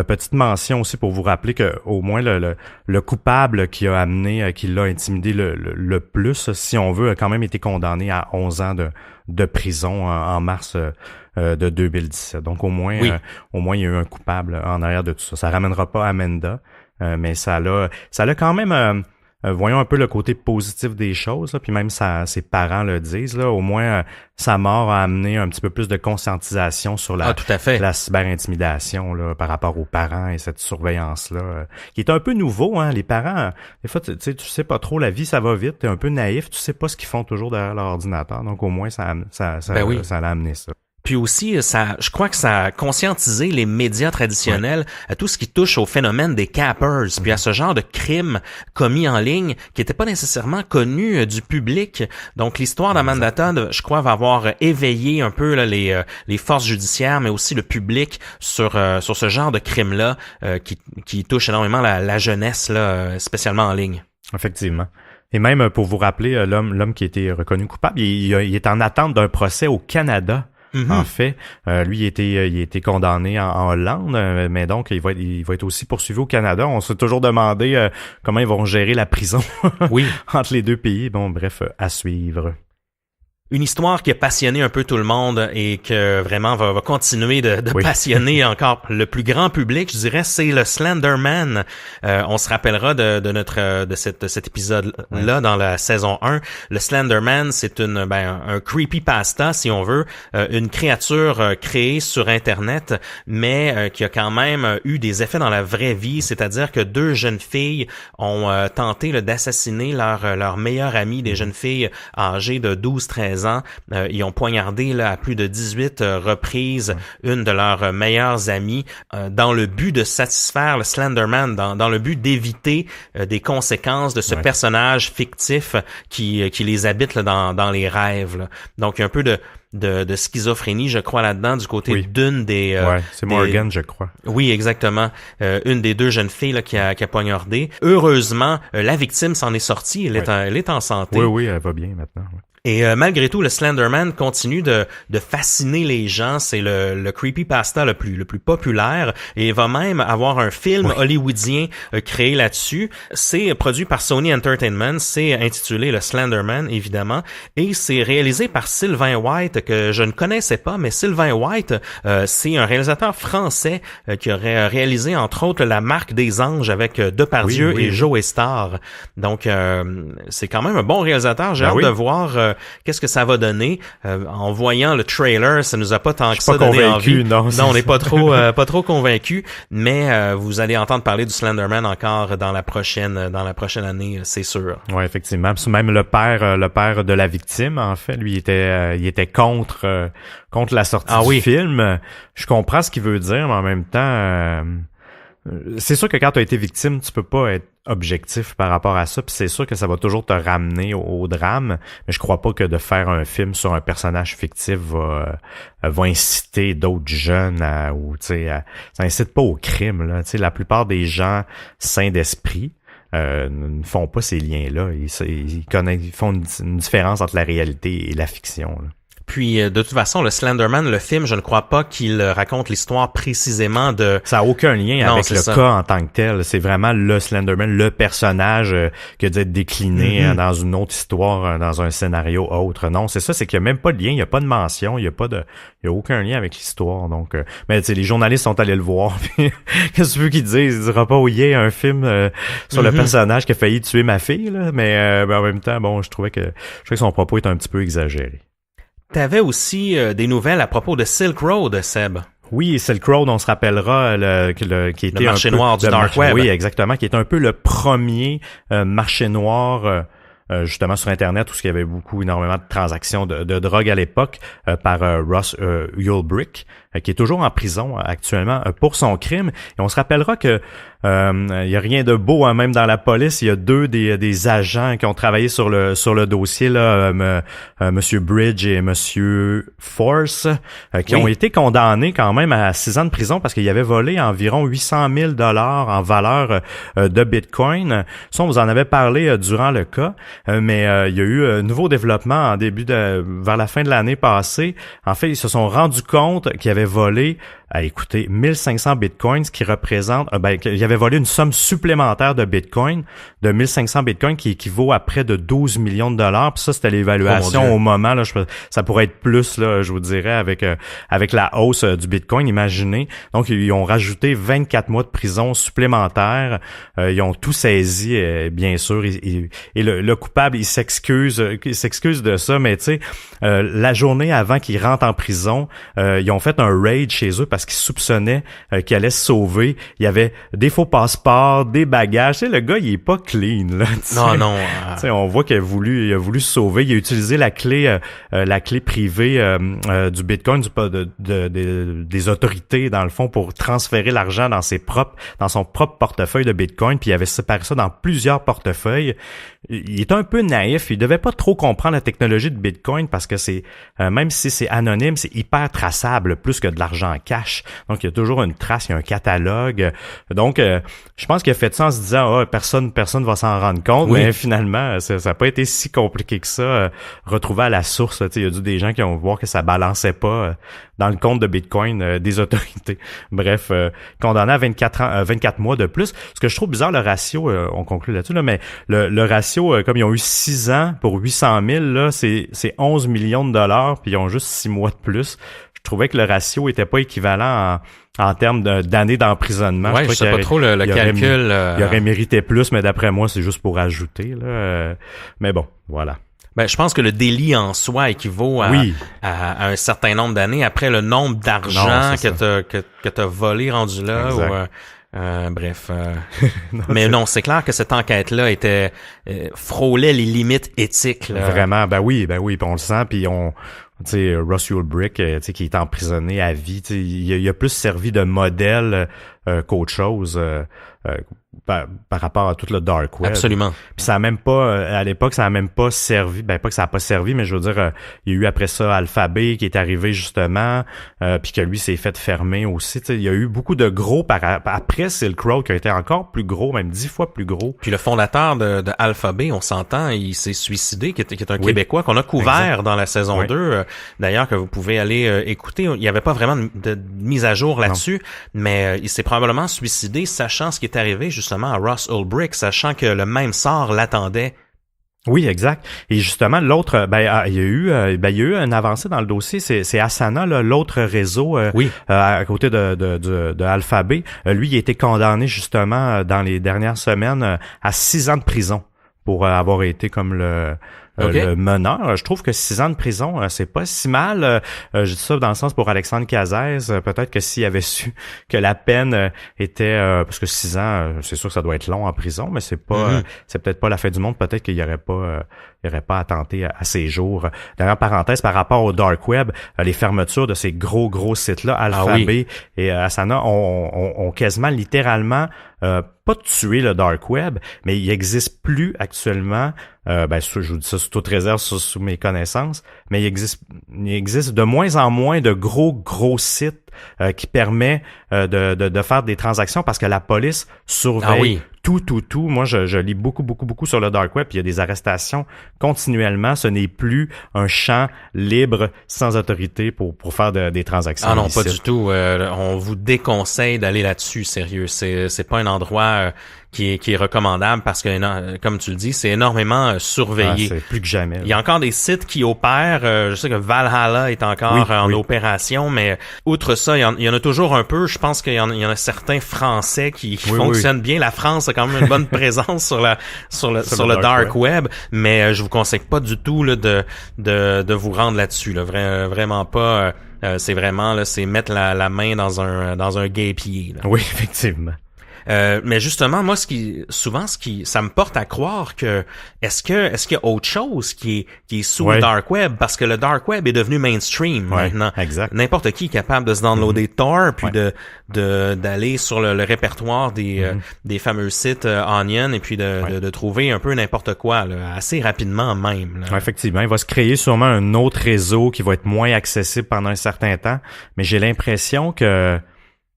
Petite mention aussi pour vous rappeler que au moins le coupable qui a qui l'a intimidé le plus, si on veut, a quand même été condamné à 11 ans de prison en mars de 2017. Donc au moins il y a eu un coupable en arrière de tout ça. Ça ramènera pas Amanda, mais ça l'a quand même voyons un peu le côté positif des choses, là, puis même ses parents le disent, là, au moins sa mort a amené un petit peu plus de conscientisation sur la cyber-intimidation là, par rapport aux parents et cette surveillance-là, qui est un peu nouveau, hein. Les parents, des fois, tu sais pas trop, la vie, ça va vite, t'es un peu naïf, tu sais pas ce qu'ils font toujours derrière leur ordinateur, donc au moins ça l'a amené ça. Puis aussi, je crois que ça a conscientisé les médias traditionnels à tout ce qui touche au phénomène des cappers, puis à ce genre de crimes commis en ligne qui n'étaient pas nécessairement connus du public. Donc l'histoire d'Amanda Todd, je crois, va avoir éveillé un peu là, les forces judiciaires, mais aussi le public sur ce genre de crimes-là qui touche énormément la jeunesse, là, spécialement en ligne. Effectivement. Et même pour vous rappeler, l'homme qui a été reconnu coupable, il est en attente d'un procès au Canada. En fait, lui, il a été condamné en Hollande, mais donc il va être aussi poursuivi au Canada. On s'est toujours demandé comment ils vont gérer la prison entre les deux pays. Bon, bref, à suivre. Une histoire qui a passionné un peu tout le monde et que vraiment va continuer de passionner encore le plus grand public, je dirais, c'est le Slender Man. On se rappellera de cet épisode-là dans la saison 1. Le Slender Man, c'est un creepypasta, si on veut, une créature créée sur Internet, mais qui a quand même eu des effets dans la vraie vie, c'est-à-dire que deux jeunes filles ont tenté d'assassiner leur meilleure amie, des jeunes filles âgées de 12-13 ans. Ils ont poignardé là, à plus de 18 reprises une de leurs meilleures amies dans le but de satisfaire le Slenderman, dans le but d'éviter des conséquences de ce personnage fictif qui les habite là, dans les rêves. Là. Donc, il y a un peu de schizophrénie, je crois, là-dedans, du côté d'une des... c'est Morgan, je crois. Oui, exactement. Une des deux jeunes filles là, qui a poignardé. Heureusement, la victime s'en est sortie. Elle est en santé. Oui, elle va bien maintenant. Ouais. Et malgré tout, le Slenderman continue de fasciner les gens. C'est le creepypasta le plus populaire et il va même avoir un film hollywoodien créé là-dessus. C'est produit par Sony Entertainment. C'est intitulé le Slenderman, évidemment. Et c'est réalisé par Sylvain White, que je ne connaissais pas, mais Sylvain White, c'est un réalisateur français qui aurait réalisé, entre autres, La Marque des Anges avec Depardieu et Joe Star. Donc, c'est quand même un bon réalisateur. J'ai hâte de voir qu'est-ce que ça va donner. En voyant le trailer, ça nous a pas tant que ça donné envie. Non, on n'est pas trop convaincus, mais vous allez entendre parler du Slenderman encore dans la prochaine année, c'est sûr. Ouais, effectivement. Même le père de la victime, en fait, lui, il était contre la sortie du film. Je comprends ce qu'il veut dire, mais en même temps, c'est sûr que quand tu as été victime, tu peux pas être objectif par rapport à ça, puis c'est sûr que ça va toujours te ramener au drame, mais je crois pas que de faire un film sur un personnage fictif va inciter d'autres jeunes ça incite pas au crime, là. Tu sais, la plupart des gens sains d'esprit ne font pas ces liens-là. Ils font une différence entre la réalité et la fiction, là. Puis, de toute façon, le Slenderman, le film, je ne crois pas qu'il raconte l'histoire précisément de... Ça a aucun lien avec le cas en tant que tel. C'est vraiment le Slenderman, le personnage qui a dû être décliné dans une autre histoire, dans un scénario autre. Non, c'est ça, c'est qu'il n'y a même pas de lien, il n'y a pas de mention, il y a aucun lien avec l'histoire. Donc, mais tu sais, les journalistes sont allés le voir. Qu'est-ce que tu veux qu'ils disent? Ils diront pas, oui, il y a un film sur le personnage qui a failli tuer ma fille, là. Mais en même temps, bon, je trouvais que son propos est un petit peu exagéré. T'avais aussi des nouvelles à propos de Silk Road, Seb. Oui, Silk Road, on se rappellera qui était le marché noir du Dark Web. Oui, exactement, qui est un peu le premier marché noir justement sur Internet, où il y avait énormément de transactions de drogue à l'époque par Ross Ulbricht, qui est toujours en prison actuellement pour son crime. Et on se rappellera que il y a rien de beau, hein, même dans la police. Il y a deux des agents qui ont travaillé sur le dossier, là, Monsieur Bridge et Monsieur Force, qui ont été condamnés quand même à 6 ans de prison parce qu'ils avaient volé environ 800 000 $ en valeur de Bitcoin. Ça, on vous en avait parlé durant le cas, mais il y a eu un nouveau développement vers la fin de l'année passée. En fait, ils se sont rendus compte qu'ils avaient volé, écoutez, 1500 bitcoins, ce qui représente, il avait volé une somme supplémentaire de bitcoin, de 1500 bitcoins, qui équivaut à près de 12 millions de $. Puis ça, c'était l'évaluation au moment, là. Ça pourrait être plus, là, je vous dirais, avec la hausse du bitcoin, imaginez. Donc, ils ont rajouté 24 mois de prison supplémentaires. Ils ont tout saisi, bien sûr. Et le coupable, il s'excuse de ça, mais tu sais, la journée avant qu'il rentre en prison, ils ont fait un raid chez eux parce qu'ils soupçonnaient qu'il allait se sauver. Il y avait des faux passeports, des bagages. Tu sais, le gars, il est pas clean, là. Non. Tu sais, on voit qu'il a voulu se sauver. Il a utilisé la clé privée du Bitcoin des autorités, dans le fond, pour transférer l'argent dans son propre portefeuille de Bitcoin. Puis il avait séparé ça dans plusieurs portefeuilles. Il est un peu naïf. Il devait pas trop comprendre la technologie de Bitcoin parce que c'est même si c'est anonyme, c'est hyper traçable plus que de l'argent en cash. Donc il y a toujours une trace, il y a un catalogue. Donc je pense qu'il a fait ça en se disant personne va s'en rendre compte, oui. Mais finalement ça n'a pas été si compliqué que ça. Retrouver à la source, il y a des gens qui vont voir que ça balançait pas dans le compte de Bitcoin des autorités. Bref, condamné à 24 mois de plus. Ce que je trouve bizarre, le ratio, on conclut là-dessus, là, mais le ratio, comme ils ont eu 6 ans pour 800 000, là, c'est 11 millions de $, puis ils ont juste 6 mois de plus. Je trouvais que le ratio était pas équivalent en termes d'années d'emprisonnement. Ouais, je sais pas trop le calcul. Il aurait mérité plus, mais d'après moi, c'est juste pour ajouter, là. Mais bon, voilà. Ben, je pense que le délit en soi équivaut à un certain nombre d'années. Après, le nombre d'argent que t'as volé rendu là, bref. Non, c'est clair que cette enquête-là frôlait les limites éthiques, là. Vraiment, ben oui, puis on le sent, puis tu sais, Ross Ulbricht, tu sais, qui est emprisonné à vie, tu sais, il a plus servi de modèle qu'autre chose par rapport à tout le dark web. Absolument. Puis ça a même pas, à l'époque, ça a même pas servi, pas que ça a pas servi, mais je veux dire, il y a eu après ça Alphabet qui est arrivé justement, puis que lui s'est fait fermer aussi. Tu sais, il y a eu beaucoup de gros après Silk Road qui a été encore plus gros, même 10 fois plus gros. Puis le fondateur de Alphabet, on s'entend, il s'est suicidé, qui est un Québécois qu'on a couvert dans la saison 2, d'ailleurs, que vous pouvez aller écouter. Il y avait pas vraiment de mise à jour là-dessus, mais il s'est probablement suicidé, sachant ce qui est arrivé justement à Ross Ulbricht, sachant que le même sort l'attendait. Oui, exact. Et justement, l'autre, il y a eu une avancée dans le dossier. C'est Asana, là, l'autre réseau à côté de Alphabet. Lui, il a été condamné justement dans les dernières semaines à 6 ans de prison pour avoir été comme le meneur. Je trouve que 6 ans de prison, c'est pas si mal. Je dis ça dans le sens pour Alexandre Cazès. Peut-être que s'il avait su que la peine était... parce que 6 ans, c'est sûr que ça doit être long en prison, mais c'est pas c'est peut-être pas la fin du monde. Peut-être qu'il y aurait pas attenté à ses jours. Dernière parenthèse, par rapport au dark web, les fermetures de ces gros sites-là, Alphabet et Asana, ont quasiment littéralement pas tué le dark web, mais il existe plus actuellement. Je vous dis ça sous toute réserve, sous mes connaissances, mais il existe de moins en moins de gros sites qui permet de faire des transactions parce que la police surveille tout. Moi, je lis beaucoup sur le dark web, puis il y a des arrestations continuellement. Ce n'est plus un champ libre, sans autorité pour faire des transactions. Ah non, illicites. pas du tout. On vous déconseille d'aller là-dessus, sérieux. C'est pas un endroit qui est recommandable parce que, comme tu le dis, c'est énormément surveillé. C'est plus que jamais. Il y a encore des sites qui opèrent. Je sais que Valhalla est encore en opération, mais outre ça, il y en a toujours un peu. Je pense qu'il y en a certains Français qui fonctionnent bien. La France a quand même une bonne présence sur le dark web, mais je vous conseille pas du tout là, de vous rendre là-dessus. Là. Vraiment pas. C'est vraiment là, c'est mettre la main dans un guêpier. Là. Oui, effectivement. Mais justement, moi, ça me porte à croire que est-ce qu'il y a autre chose qui est sous le dark web, parce que le dark web est devenu mainstream maintenant. Exact. N'importe qui est capable de se downloader Tor puis d'aller sur le répertoire des fameux sites Onion et puis de trouver un peu n'importe quoi là, assez rapidement même. Là. Ouais, effectivement, il va se créer sûrement un autre réseau qui va être moins accessible pendant un certain temps, mais j'ai l'impression que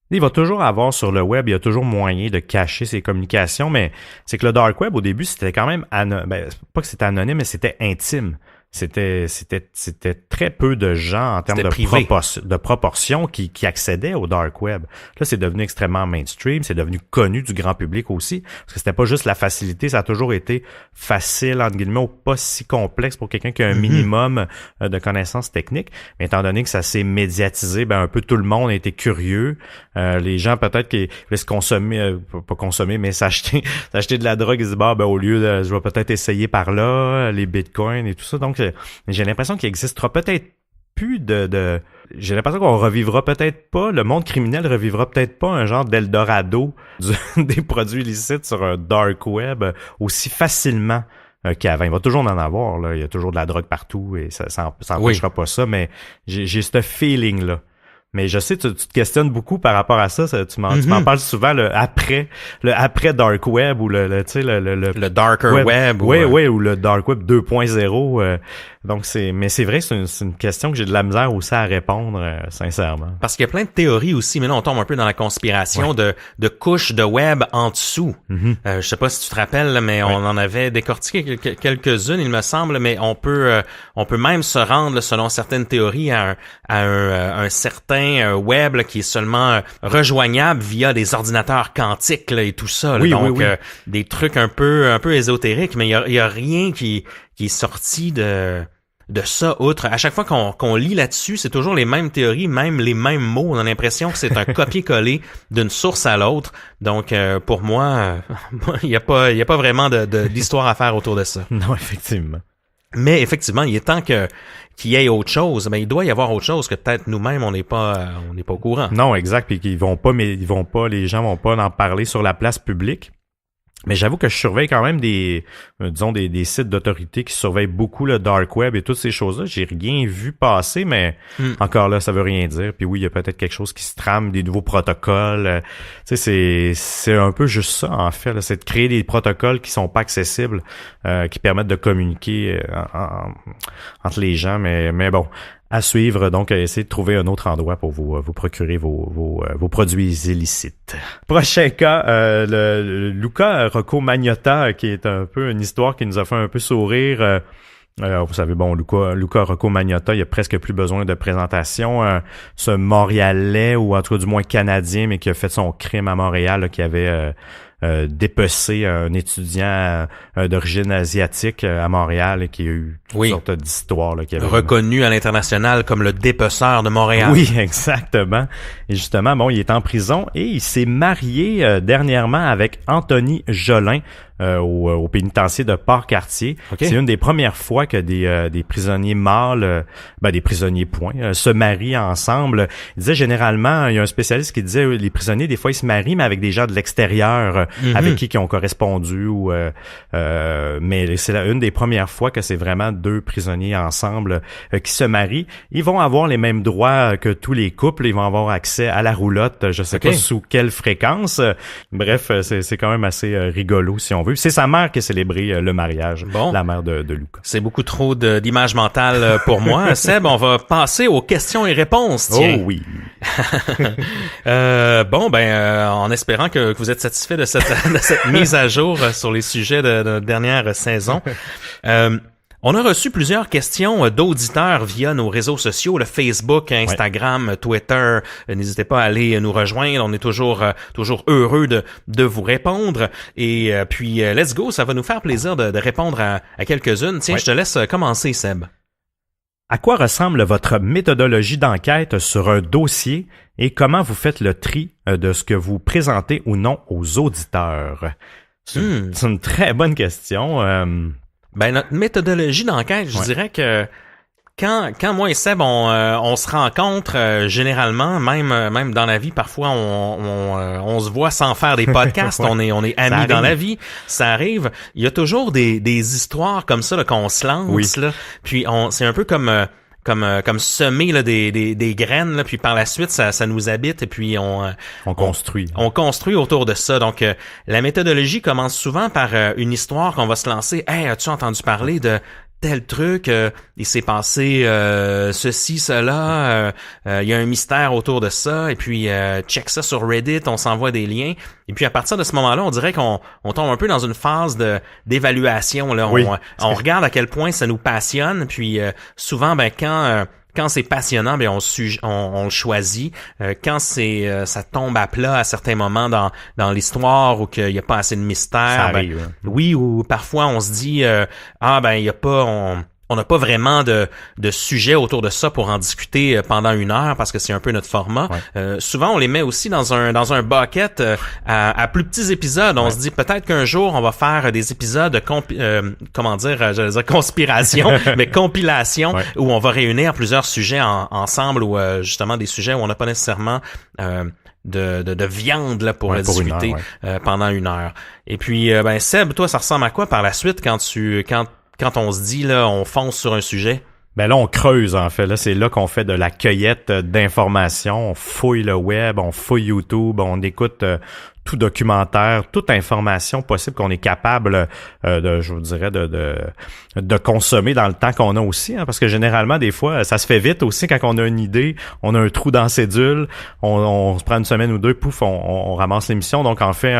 il va toujours avoir sur le web, il y a toujours moyen de cacher ses communications, mais c'est que le dark web, au début, c'était quand même pas que c'était anonyme, mais c'était intime. C'était très peu de gens en termes de proportion qui accédaient au dark web. Là, c'est devenu extrêmement mainstream, c'est devenu connu du grand public aussi, parce que c'était pas juste la facilité, ça a toujours été facile, entre guillemets, ou pas si complexe pour quelqu'un qui a un minimum de connaissances techniques. Mais étant donné que ça s'est médiatisé, un peu tout le monde a été curieux. Les gens peut-être qui voulaient se consommer, pas consommer, mais s'acheter de la drogue, ils se disent au lieu de, je vais peut-être essayer par là, les bitcoins et tout ça. Donc j'ai l'impression qu'il existera peut-être plus j'ai l'impression qu'on revivra peut-être pas, le monde criminel revivra peut-être pas un genre d'Eldorado des produits illicites sur un dark web aussi facilement qu'avant. Il va toujours en avoir, là. Il y a toujours de la drogue partout et ça empêchera pas ça, mais j'ai ce feeling-là. Mais je sais, tu te questionnes beaucoup par rapport à ça. Tu m'en parles souvent, le après dark web ou le le darker web. Oui, ou le dark web 2.0. Donc mais c'est vrai, c'est une question que j'ai de la misère aussi à répondre, sincèrement. Parce qu'il y a plein de théories aussi, mais là on tombe un peu dans la conspiration de couches de web en dessous. Je sais pas si tu te rappelles, là, mais on en avait décortiqué quelques-unes, il me semble, mais on peut même se rendre, là, selon certaines théories, à un certain web là, qui est seulement rejoignable via des ordinateurs quantiques là, et tout ça. Là. Donc des trucs un peu ésotériques, mais il y a rien qui est sorti de ça, outre. À chaque fois qu'on lit là-dessus, c'est toujours les mêmes théories, même les mêmes mots. On a l'impression que c'est un copier-coller d'une source à l'autre. Donc, pour moi, il y a pas vraiment d'histoire à faire autour de ça. Non, effectivement. Mais effectivement, il est temps qu'il y ait autre chose. Mais il doit y avoir autre chose que peut-être nous-mêmes on n'est pas au courant. Non, exact. Puis les gens vont pas en parler sur la place publique. Mais j'avoue que je surveille quand même des sites d'autorité qui surveillent beaucoup le dark web et toutes ces choses-là. J'ai rien vu passer, mais encore là, ça veut rien dire. Puis oui, il y a peut-être quelque chose qui se trame, des nouveaux protocoles. Tu sais, c'est un peu juste ça, en fait. Là, c'est de créer des protocoles qui sont pas accessibles, qui permettent de communiquer entre les gens. Mais bon, à suivre, donc essayez de trouver un autre endroit pour vous procurer vos produits illicites. Prochain cas, le Luca Rocco Magnotta, qui est un peu une histoire qui nous a fait un peu sourire. Vous savez, Luca Rocco Magnotta, il a presque plus besoin de présentation. Ce Montréalais, ou en tout cas du moins Canadien, mais qui a fait son crime à Montréal, là, qui avait dépecé un étudiant d'origine asiatique à Montréal, qui a eu toutes sortes d'histoires. Là, reconnu à l'international comme le dépeceur de Montréal. Oui, exactement. Et justement, il est en prison et il s'est marié dernièrement avec Anthony Jolin au pénitencier de Port-Cartier. Okay. C'est une des premières fois que des prisonniers mâles, des prisonniers point, se marient ensemble. Il disait généralement, il y a un spécialiste qui disait les prisonniers, des fois, ils se marient, mais avec des gens de l'extérieur avec qui ont correspondu. Mais c'est une des premières fois que c'est vraiment deux prisonniers ensemble qui se marient. Ils vont avoir les mêmes droits que tous les couples. Ils vont avoir accès à la roulotte. Je sais pas sous quelle fréquence. Bref, c'est quand même assez rigolo si on veut. C'est sa mère qui a célébré le mariage, bon. La mère de Luca. C'est beaucoup trop d'images mentales pour moi. Seb, on va passer aux questions et réponses. Tiens. Oh oui. En espérant que vous êtes satisfait de cette mise à jour sur les sujets de notre dernière saison. On a reçu plusieurs questions d'auditeurs via nos réseaux sociaux, le Facebook, Instagram, Twitter. N'hésitez pas à aller nous rejoindre. On est toujours heureux de vous répondre. Et puis, let's go. Ça va nous faire plaisir de répondre à quelques-unes. Tiens, je te laisse commencer, Seb. À quoi ressemble votre méthodologie d'enquête sur un dossier et comment vous faites le tri de ce que vous présentez ou non aux auditeurs? C'est une très bonne question. Notre méthodologie d'enquête, je dirais que quand moi et Seb on se rencontre généralement, même dans la vie, parfois on se voit sans faire des podcasts, on est amis dans la vie, ça arrive. Il y a toujours des histoires comme ça là, qu'on se lance là, puis c'est un peu comme semer là, des graines là, puis par la suite ça nous habite et puis on construit. On construit autour de ça. Donc la méthodologie commence souvent par une histoire qu'on va se lancer. Hey, as-tu entendu parler de tel truc, il s'est passé ceci, cela, il y a un mystère autour de ça, et puis check ça sur Reddit, on s'envoie des liens, et puis à partir de ce moment-là, on dirait qu'on tombe un peu dans une phase d'évaluation, là. On regarde à quel point ça nous passionne, puis souvent, quand c'est passionnant, on le choisit. Quand ça tombe à plat à certains moments dans l'histoire ou qu'il y a pas assez de mystère, ça arrive, oui, ou parfois on se dit il y a pas on n'a pas vraiment de sujet autour de ça pour en discuter pendant 1 heure parce que c'est un peu notre format. Souvent on les met aussi dans un bucket à plus petits épisodes. On se dit peut-être qu'un jour on va faire des épisodes de conspiration, mais compilation où on va réunir plusieurs sujets ensemble ou justement des sujets où on n'a pas nécessairement de viande là pour discuter pendant 1 heure. Et puis Seb, toi ça ressemble à quoi par la suite quand on se dit, là, on fonce sur un sujet? Ben là, on creuse, en fait. Là, c'est là qu'on fait de la cueillette d'informations. On fouille le web, on fouille YouTube, on écoute tout documentaire, toute information possible qu'on est capable de consommer dans le temps qu'on a aussi, hein, parce que généralement des fois ça se fait vite aussi quand on a une idée, on a un trou dans la cédule, on se prend 1 semaine ou 2, pouf, on ramasse l'émission. Donc en fait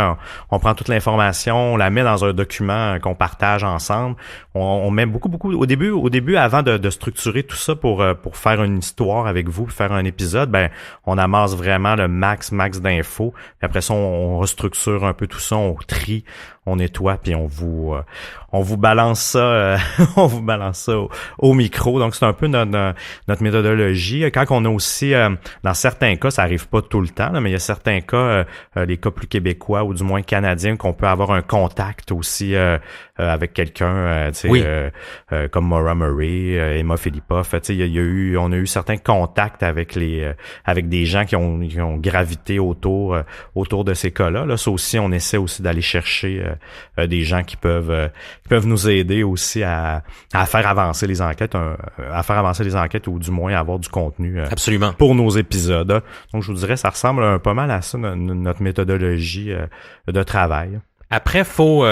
on prend toute l'information, on la met dans un document qu'on partage ensemble. On met beaucoup au début avant de structurer tout ça pour faire une histoire avec vous, faire un épisode, on amasse vraiment le max d'infos. Puis après ça on restructure un peu tout ça, on trie, on nettoie, puis on vous balance ça, au micro. Donc c'est un peu notre méthodologie. Quand on a aussi, dans certains cas, ça arrive pas tout le temps, là, mais il y a certains cas, les cas plus québécois ou du moins canadiens, qu'on peut avoir un contact aussi avec quelqu'un, comme Maura Murray, Emma Filipov. On a eu certains contacts avec des gens qui ont gravité autour de ces cas-là. Là, ça aussi, on essaie aussi d'aller chercher des gens qui peuvent nous aider aussi à faire avancer les enquêtes, ou du moins avoir du contenu absolument pour nos épisodes. Donc je vous dirais, ça ressemble pas mal à ça, notre méthodologie de travail. Après, faut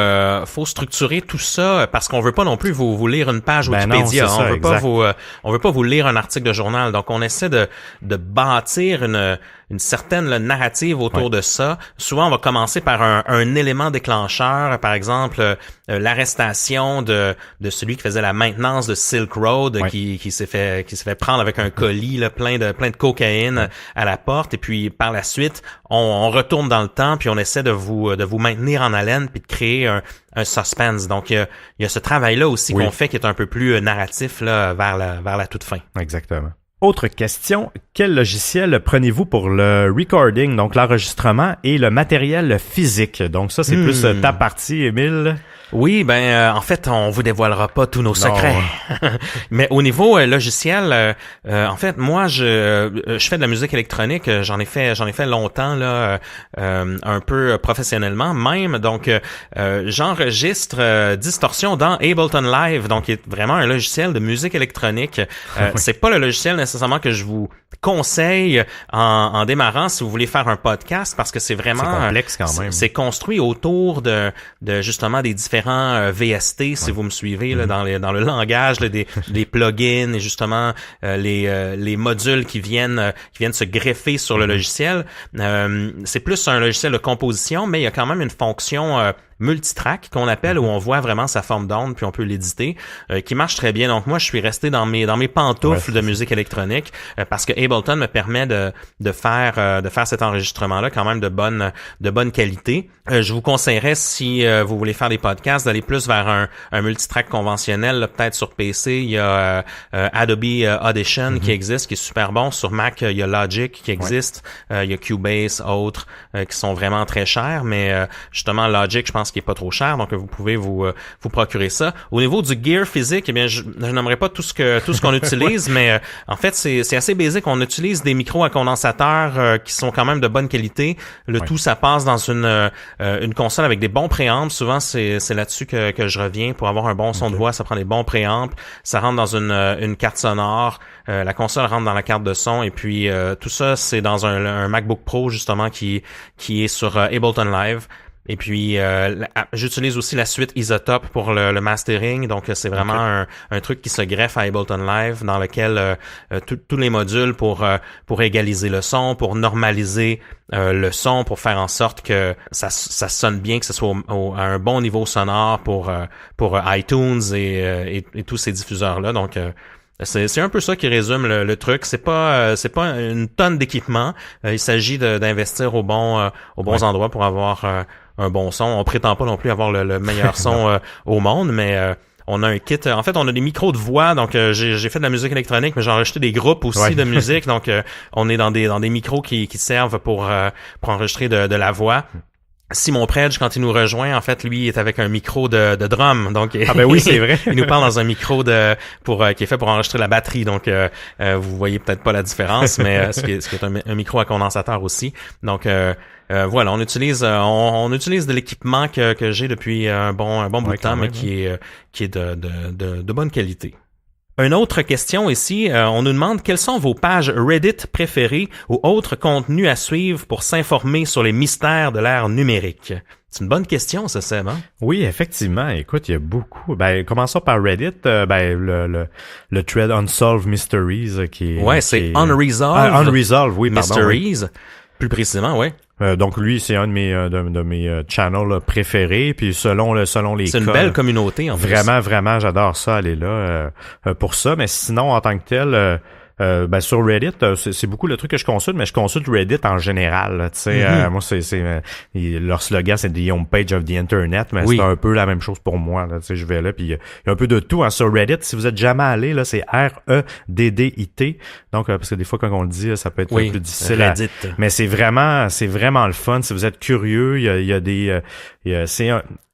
structurer tout ça parce qu'on veut pas non plus vous lire une page Wikipédia. Non, on veut pas vous lire un article de journal. Donc, on essaie de bâtir une certaine narrative autour de ça. Souvent, on va commencer par un élément déclencheur. Par exemple, l'arrestation de celui qui faisait la maintenance de Silk Road, qui s'est fait prendre avec un colis là, plein de cocaïne à la porte. Et puis, par la suite, on retourne dans le temps puis on essaie de vous maintenir en haleine puis de créer un suspense. Donc, il y a ce travail-là aussi qu'on fait qui est un peu plus narratif là vers la toute fin. Exactement. Autre question, quel logiciel prenez-vous pour le recording, donc l'enregistrement et le matériel physique? Donc ça, c'est plus ta partie, Émile. Oui, en fait, on vous dévoilera pas tous nos secrets. Mais au niveau logiciel, en fait, moi, je fais de la musique électronique. J'en ai fait longtemps là, un peu professionnellement même. Donc, j'enregistre Distorsion dans Ableton Live, donc qui est vraiment un logiciel de musique électronique. C'est pas le logiciel nécessairement que je vous conseille en démarrant si vous voulez faire un podcast, parce que c'est vraiment complexe quand même. C'est construit autour de justement des différents VST, si vous me suivez là, dans le langage là, des plugins et justement les modules qui viennent se greffer sur le logiciel. C'est plus un logiciel de composition, mais il y a quand même une fonction multitrack qu'on appelle, où on voit vraiment sa forme d'onde puis on peut l'éditer, qui marche très bien. Donc moi, je suis resté dans mes pantoufles de musique électronique, parce que Ableton me permet de faire cet enregistrement là quand même de bonne qualité. Je vous conseillerais, si vous voulez faire des podcasts, d'aller plus vers un multitrack conventionnel là, peut-être sur PC. Il y a Adobe Audition qui existe, qui est super bon. Sur Mac, il y a Logic qui existe. Il y a Cubase, autres qui sont vraiment très chers, mais justement Logic, je pense qui est pas trop cher, donc vous pouvez vous procurer ça. Au niveau du gear physique, eh bien, je n'aimerais pas tout ce qu'on utilise, mais en fait, c'est assez basique. On utilise des micros à condensateur qui sont quand même de bonne qualité. Le tout, ça passe dans une console avec des bons préampes. Souvent, c'est là-dessus que je reviens. Pour avoir un bon son de voix, ça prend des bons préampes. Ça rentre dans une carte sonore. La console rentre dans la carte de son, et puis tout ça, c'est dans un MacBook Pro justement qui est sur Ableton Live. Et puis j'utilise aussi la suite Isotope pour le mastering, donc c'est vraiment un truc qui se greffe à Ableton Live, dans lequel tous les modules pour égaliser le son, pour normaliser le son, pour faire en sorte que ça sonne bien, que ce soit à un bon niveau sonore pour iTunes et tous ces diffuseurs là. Donc c'est un peu ça qui résume le truc. C'est pas une tonne d'équipement. Il s'agit d'investir aux bons endroits pour avoir un bon son. On prétend pas non plus avoir le meilleur son au monde, mais on a un kit. En fait, on a des micros de voix. Donc, j'ai fait de la musique électronique, mais j'ai enregistré des groupes aussi de musique. Donc, on est dans des micros qui servent pour enregistrer de la voix. Simon Predge, quand il nous rejoint, en fait, lui, est avec un micro de drum. Donc, oui, c'est vrai. Il nous parle dans un micro qui est fait pour enregistrer la batterie. Donc, vous voyez peut-être pas la différence, mais ce qui est un micro à condensateur aussi. Donc, voilà, on utilise de l'équipement que j'ai depuis un bon bout de temps, mais qui est de bonne qualité. Une autre question ici, on nous demande quelles sont vos pages Reddit préférées ou autres contenus à suivre pour s'informer sur les mystères de l'ère numérique. C'est une bonne question, ça, Seb, hein? Oui, effectivement. Écoute, il y a beaucoup. Commençons par Reddit. Le thread Unsolved Mysteries qui est... Ouais, c'est Unresolved. Unresolved, oui, pardon. Mysteries, oui. Plus précisément, ouais. Donc lui, c'est un de mes channels préférés. Puis selon les c'est une belle communauté en fait. Vraiment, j'adore ça, aller là pour ça. Mais sinon, en tant que tel, sur Reddit, c'est beaucoup le truc que je consulte, mais je consulte Reddit en général. Tu sais, moi leur slogan c'est the homepage of the internet, mais c'est un peu la même chose pour moi. Tu sais, je vais là, puis il y a un peu de tout sur Reddit. Si vous êtes jamais allé, là, c'est REDDIT. Donc parce que des fois quand on le dit, ça peut être plus difficile. Reddit. Mais c'est vraiment le fun. Si vous êtes curieux, il y a des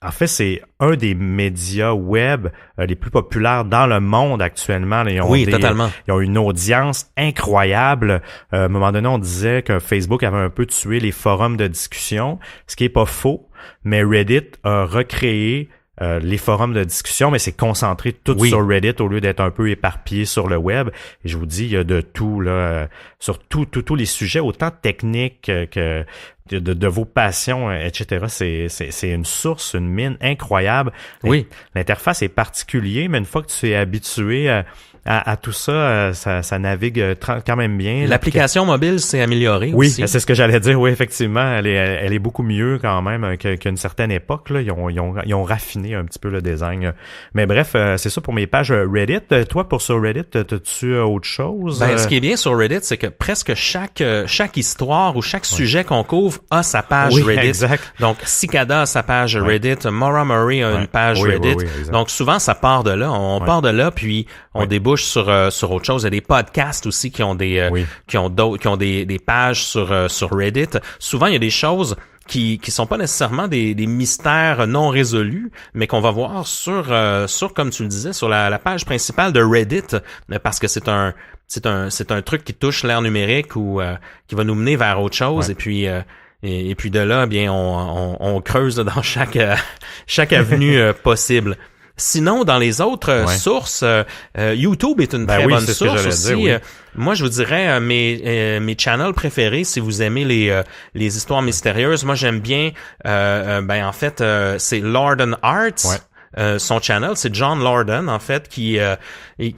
en fait, c'est un des médias web les plus populaires dans le monde actuellement. Totalement. Ils ont une audience incroyable. À un moment donné, on disait que Facebook avait un peu tué les forums de discussion, ce qui est pas faux, mais Reddit a recréé les forums de discussion, mais c'est concentré tout sur Reddit au lieu d'être un peu éparpillé sur le web. Et je vous dis, il y a de tout là, sur tous les sujets, autant techniques que de vos passions, etc. C'est une source, une mine incroyable. Oui. L'interface est particulière, mais une fois que tu es habitué à tout ça, ça navigue quand même bien. L'application mobile s'est améliorée aussi. Oui, c'est ce que j'allais dire. Oui, effectivement, elle est beaucoup mieux quand même qu'à une certaine époque. Là, ils ont raffiné un petit peu le design. Mais bref, c'est ça pour mes pages Reddit. Toi, pour sur Reddit, as-tu autre chose? Ce qui est bien sur Reddit, c'est que presque chaque histoire ou chaque sujet qu'on couvre a sa page Reddit. Exact. Donc, Cicada a sa page Reddit, Maura Murray a une page Reddit. Donc, souvent, ça part de là. On part de là, puis on débouche sur autre chose. Il y a des podcasts aussi qui ont des pages sur Reddit. Souvent, il y a des choses qui sont pas nécessairement des mystères non résolus, mais qu'on va voir sur comme tu le disais, sur la page principale de Reddit, parce que c'est un truc qui touche l'ère numérique ou qui va nous mener vers autre chose. Ouais. Et puis de là, bien, on creuse dans chaque avenue possible. Sinon, dans les autres sources, YouTube est une très bonne source aussi. Dire, oui. Moi, je vous dirais mes channels préférés si vous aimez les histoires mystérieuses. Moi, j'aime bien, en fait, c'est Lorden Arts. Ouais. Son channel, c'est John Lorden, en fait, qui est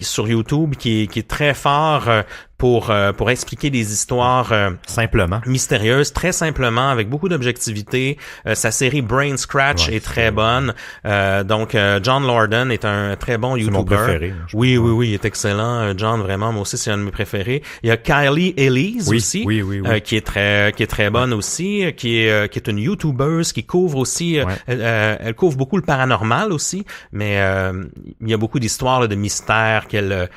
sur YouTube, qui est très fort pour expliquer des histoires simplement mystérieuses, très simplement, avec beaucoup d'objectivité. Sa série Brain Scratch est très bonne. Donc John Lorden est un très bon YouTuber. C'est mon préféré. Oui, il est excellent. John, vraiment, moi aussi, c'est un de mes préférés. Il y a Kylie Elise aussi, qui est très bonne aussi, qui est une YouTubeuse qui couvre aussi, elle couvre beaucoup le paranormal aussi, mais il y a beaucoup d'histoires là, de mystères qu'elle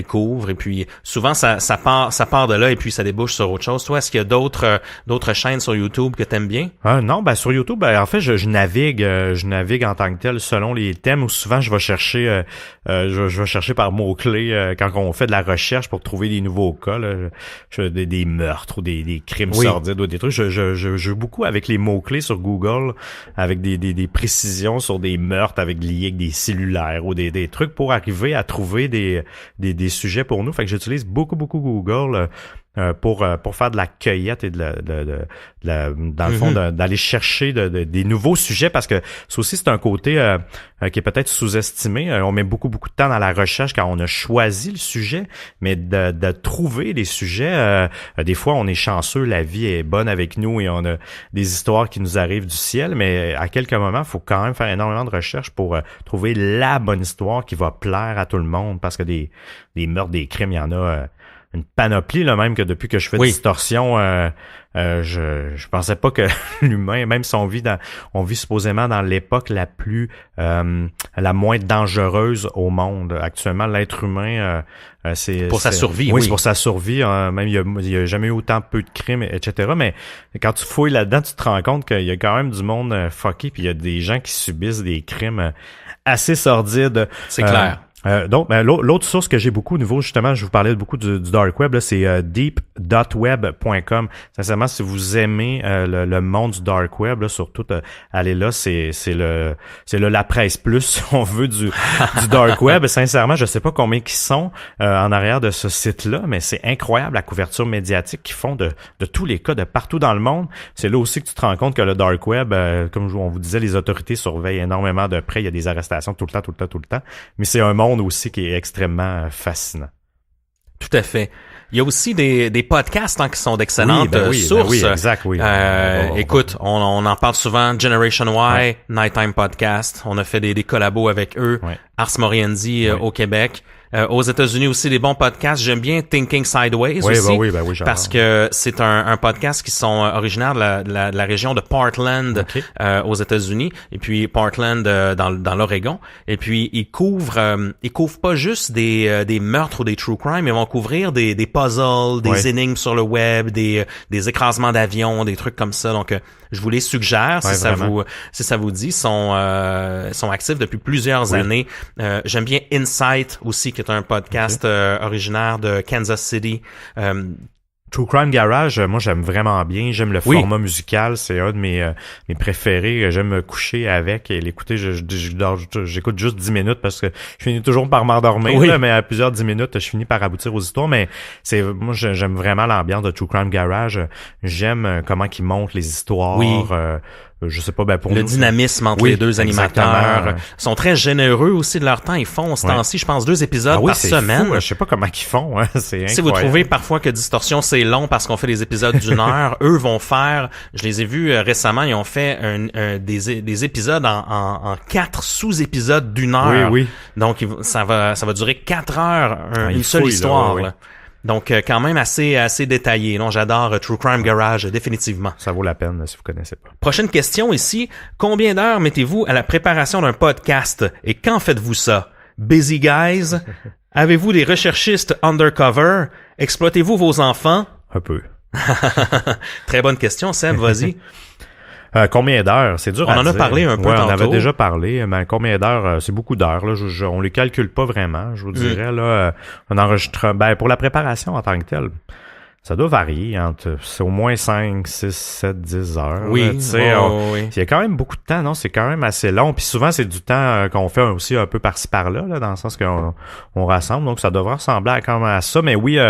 couvre, et puis souvent ça part de là et puis ça débouche sur autre chose. Toi, est-ce qu'il y a d'autres chaînes sur YouTube que t'aimes bien? Non, sur YouTube, en fait, je navigue en tant que tel selon les thèmes, où souvent je vais chercher je vais chercher par mots-clés quand on fait de la recherche pour trouver des nouveaux cas, là, des meurtres ou des crimes sordides ou des trucs. Je joue beaucoup avec les mots-clés sur Google, avec des précisions sur des meurtres liés avec des cellulaires ou des trucs pour arriver à trouver des sujets pour nous. Fait que j'utilise beaucoup Google pour faire de la cueillette et dans le fond d'aller chercher des nouveaux sujets, parce que ça aussi c'est un côté qui est peut-être sous-estimé. On met beaucoup de temps dans la recherche quand on a choisi le sujet, mais de trouver des sujets, des fois on est chanceux, la vie est bonne avec nous et on a des histoires qui nous arrivent du ciel, mais à quelques moments, il faut quand même faire énormément de recherche pour trouver la bonne histoire qui va plaire à tout le monde, parce que des meurtres, des crimes, il y en a une panoplie, là, même que depuis que je fais Distorsion, je pensais pas que l'humain, même si on vit supposément dans l'époque la moins dangereuse au monde. Actuellement, l'être humain, c'est pour sa survie. Oui, c'est pour sa survie. Même il y a jamais eu autant peu de crimes, etc. Mais quand tu fouilles là-dedans, tu te rends compte qu'il y a quand même du monde fucké, puis il y a des gens qui subissent des crimes assez sordides. C'est clair. Donc, l'autre source que j'ai beaucoup au niveau, justement, je vous parlais beaucoup du dark web, là, c'est deep.web.com. Sincèrement, si vous aimez le monde du dark web, là, surtout, allez là, c'est la presse plus, si on veut, du dark web. Sincèrement, je sais pas combien qui sont en arrière de ce site-là, mais c'est incroyable la couverture médiatique qu'ils font de tous les cas de partout dans le monde. C'est là aussi que tu te rends compte que le dark web, comme on vous disait, les autorités surveillent énormément de près. Il y a des arrestations tout le temps. Mais c'est un monde aussi qui est extrêmement fascinant. Tout à fait. Il y a aussi des podcasts qui sont d'excellentes sources. Oui, exact, oui. Écoute, on en parle souvent, Generation Y, Nighttime Podcast. On a fait des collabos avec eux. Ars Moriendi au Québec. Aux États-Unis aussi, des bons podcasts. J'aime bien Thinking Sideways aussi. Parce que c'est un podcast qui sont originaires de la région de Portland aux États-Unis, et puis Portland dans l'Oregon. Et puis ils couvrent pas juste des meurtres ou des true crime, ils vont couvrir des puzzles, des énigmes sur le web, des écrasements d'avions, des trucs comme ça. Donc je vous les suggère si ça vous dit. Sont actifs depuis plusieurs années. J'aime bien Insight aussi, qui est un podcast originaire de Kansas City. True Crime Garage, moi j'aime vraiment bien. J'aime le format musical, c'est un de mes préférés. J'aime me coucher avec et l'écouter. J'écoute juste 10 minutes parce que je finis toujours par m'endormir, là, mais à plusieurs 10 minutes, je finis par aboutir aux histoires. Mais moi j'aime vraiment l'ambiance de True Crime Garage. J'aime comment ils montent les histoires. Je sais pas, pour le nous, dynamisme entre les deux animateurs. Ils sont très généreux aussi de leur temps. Ils font ce temps-ci, je pense, 2 épisodes par semaine. Fou, je sais pas comment ils font. Hein. C'est incroyable. Si vous trouvez parfois que Distorsion c'est long parce qu'on fait des épisodes d'1 heure, eux vont faire, je les ai vus récemment, ils ont fait des épisodes en 4 sous-épisodes d'1 heure. Oui. Donc ça va durer 4 heures, une seule histoire. Là. Donc, quand même assez détaillé. Non, j'adore True Crime Garage, définitivement. Ça vaut la peine, si vous connaissez pas. Prochaine question ici. Combien d'heures mettez-vous à la préparation d'un podcast? Et quand faites-vous ça? Busy guys? Avez-vous des recherchistes undercover? Exploitez-vous vos enfants? Un peu. Très bonne question, Seb, vas-y. Combien d'heures? C'est dur on à dire. On en a parlé un peu tantôt. On avait déjà parlé, mais combien d'heures? C'est beaucoup d'heures. Là. On les calcule pas vraiment, je vous dirais. Là, un enregistrement, pour la préparation en tant que telle, ça doit varier c'est au moins 5, 6, 7, 10 heures. Oui, il y a quand même beaucoup de temps, non? C'est quand même assez long. Puis souvent, c'est du temps qu'on fait aussi un peu par-ci par-là, là, dans le sens qu'on rassemble. Donc, ça devrait ressembler quand même à ça. Mais oui,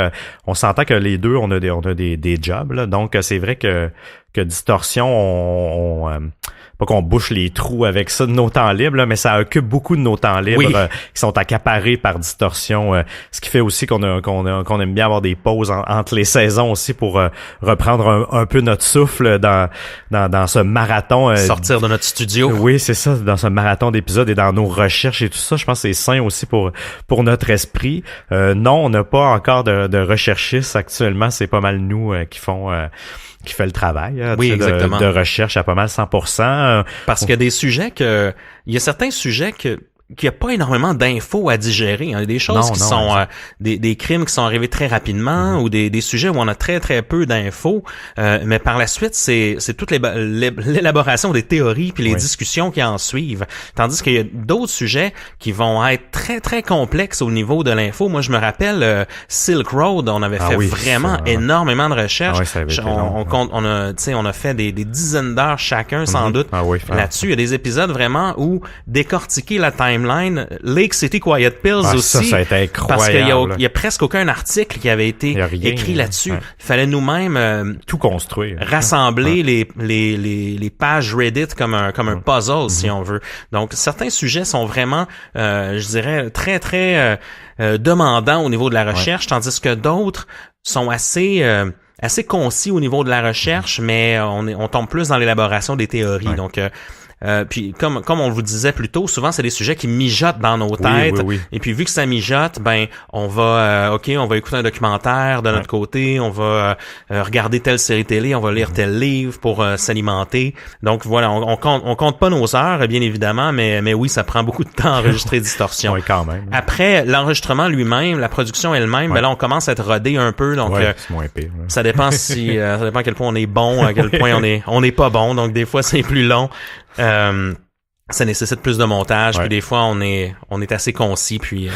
on s'entend que les deux, on a des jobs. Là. Donc, c'est vrai que Distorsion, pas qu'on bouche les trous avec ça de nos temps libres, là, mais ça occupe beaucoup de nos temps libres qui sont accaparés par Distorsion. Ce qui fait aussi qu'on aime bien avoir des pauses entre les saisons aussi pour reprendre un peu notre souffle dans ce marathon. Sortir de notre studio. Oui, c'est ça, dans ce marathon d'épisodes et dans nos recherches et tout ça. Je pense que c'est sain aussi pour notre esprit. Non, on n'a pas encore de recherchistes actuellement. C'est pas mal nous qui fait le travail de recherche à pas mal 100%. Parce qu'il y a des sujets il y a certains sujets qu'il n'y a pas énormément d'infos à digérer. Il y a des choses qui sont des crimes qui sont arrivés très rapidement ou des sujets où on a très très peu d'infos. Mais par la suite, c'est toute l'élaboration des théories puis les discussions qui en suivent. Tandis qu'il y a d'autres sujets qui vont être très très complexes au niveau de l'info. Moi, je me rappelle Silk Road, on avait fait vraiment énormément de recherches. On a fait des dizaines d'heures chacun sans doute là-dessus. Il y a des épisodes vraiment où décortiquer la timeline, Lake City Quiet Pills aussi. Ça a été incroyable. Parce qu'il y a presque aucun article qui avait été écrit là-dessus. Il fallait nous-mêmes tout construire, rassembler les pages Reddit comme un puzzle si on veut. Donc certains sujets sont vraiment, je dirais, très très demandants au niveau de la recherche, tandis que d'autres sont assez concis au niveau de la recherche, mais on tombe plus dans l'élaboration des théories. Donc puis comme on vous disait plus tôt, souvent c'est des sujets qui mijotent dans nos têtes. Et puis vu que ça mijote, on va écouter un documentaire de notre côté, on va regarder telle série télé, on va lire tel livre pour s'alimenter. Donc voilà, on compte pas nos heures bien évidemment, mais oui, ça prend beaucoup de temps à enregistrer Distorsion. Oui, quand même. Après l'enregistrement lui-même, la production elle-même, là on commence à être rodé un peu, donc c'est moins pire. Ça dépend ça dépend à quel point on est bon, à quel point on est pas bon, donc des fois c'est plus long. Ça nécessite plus de montage, puis des fois on est assez concis, puis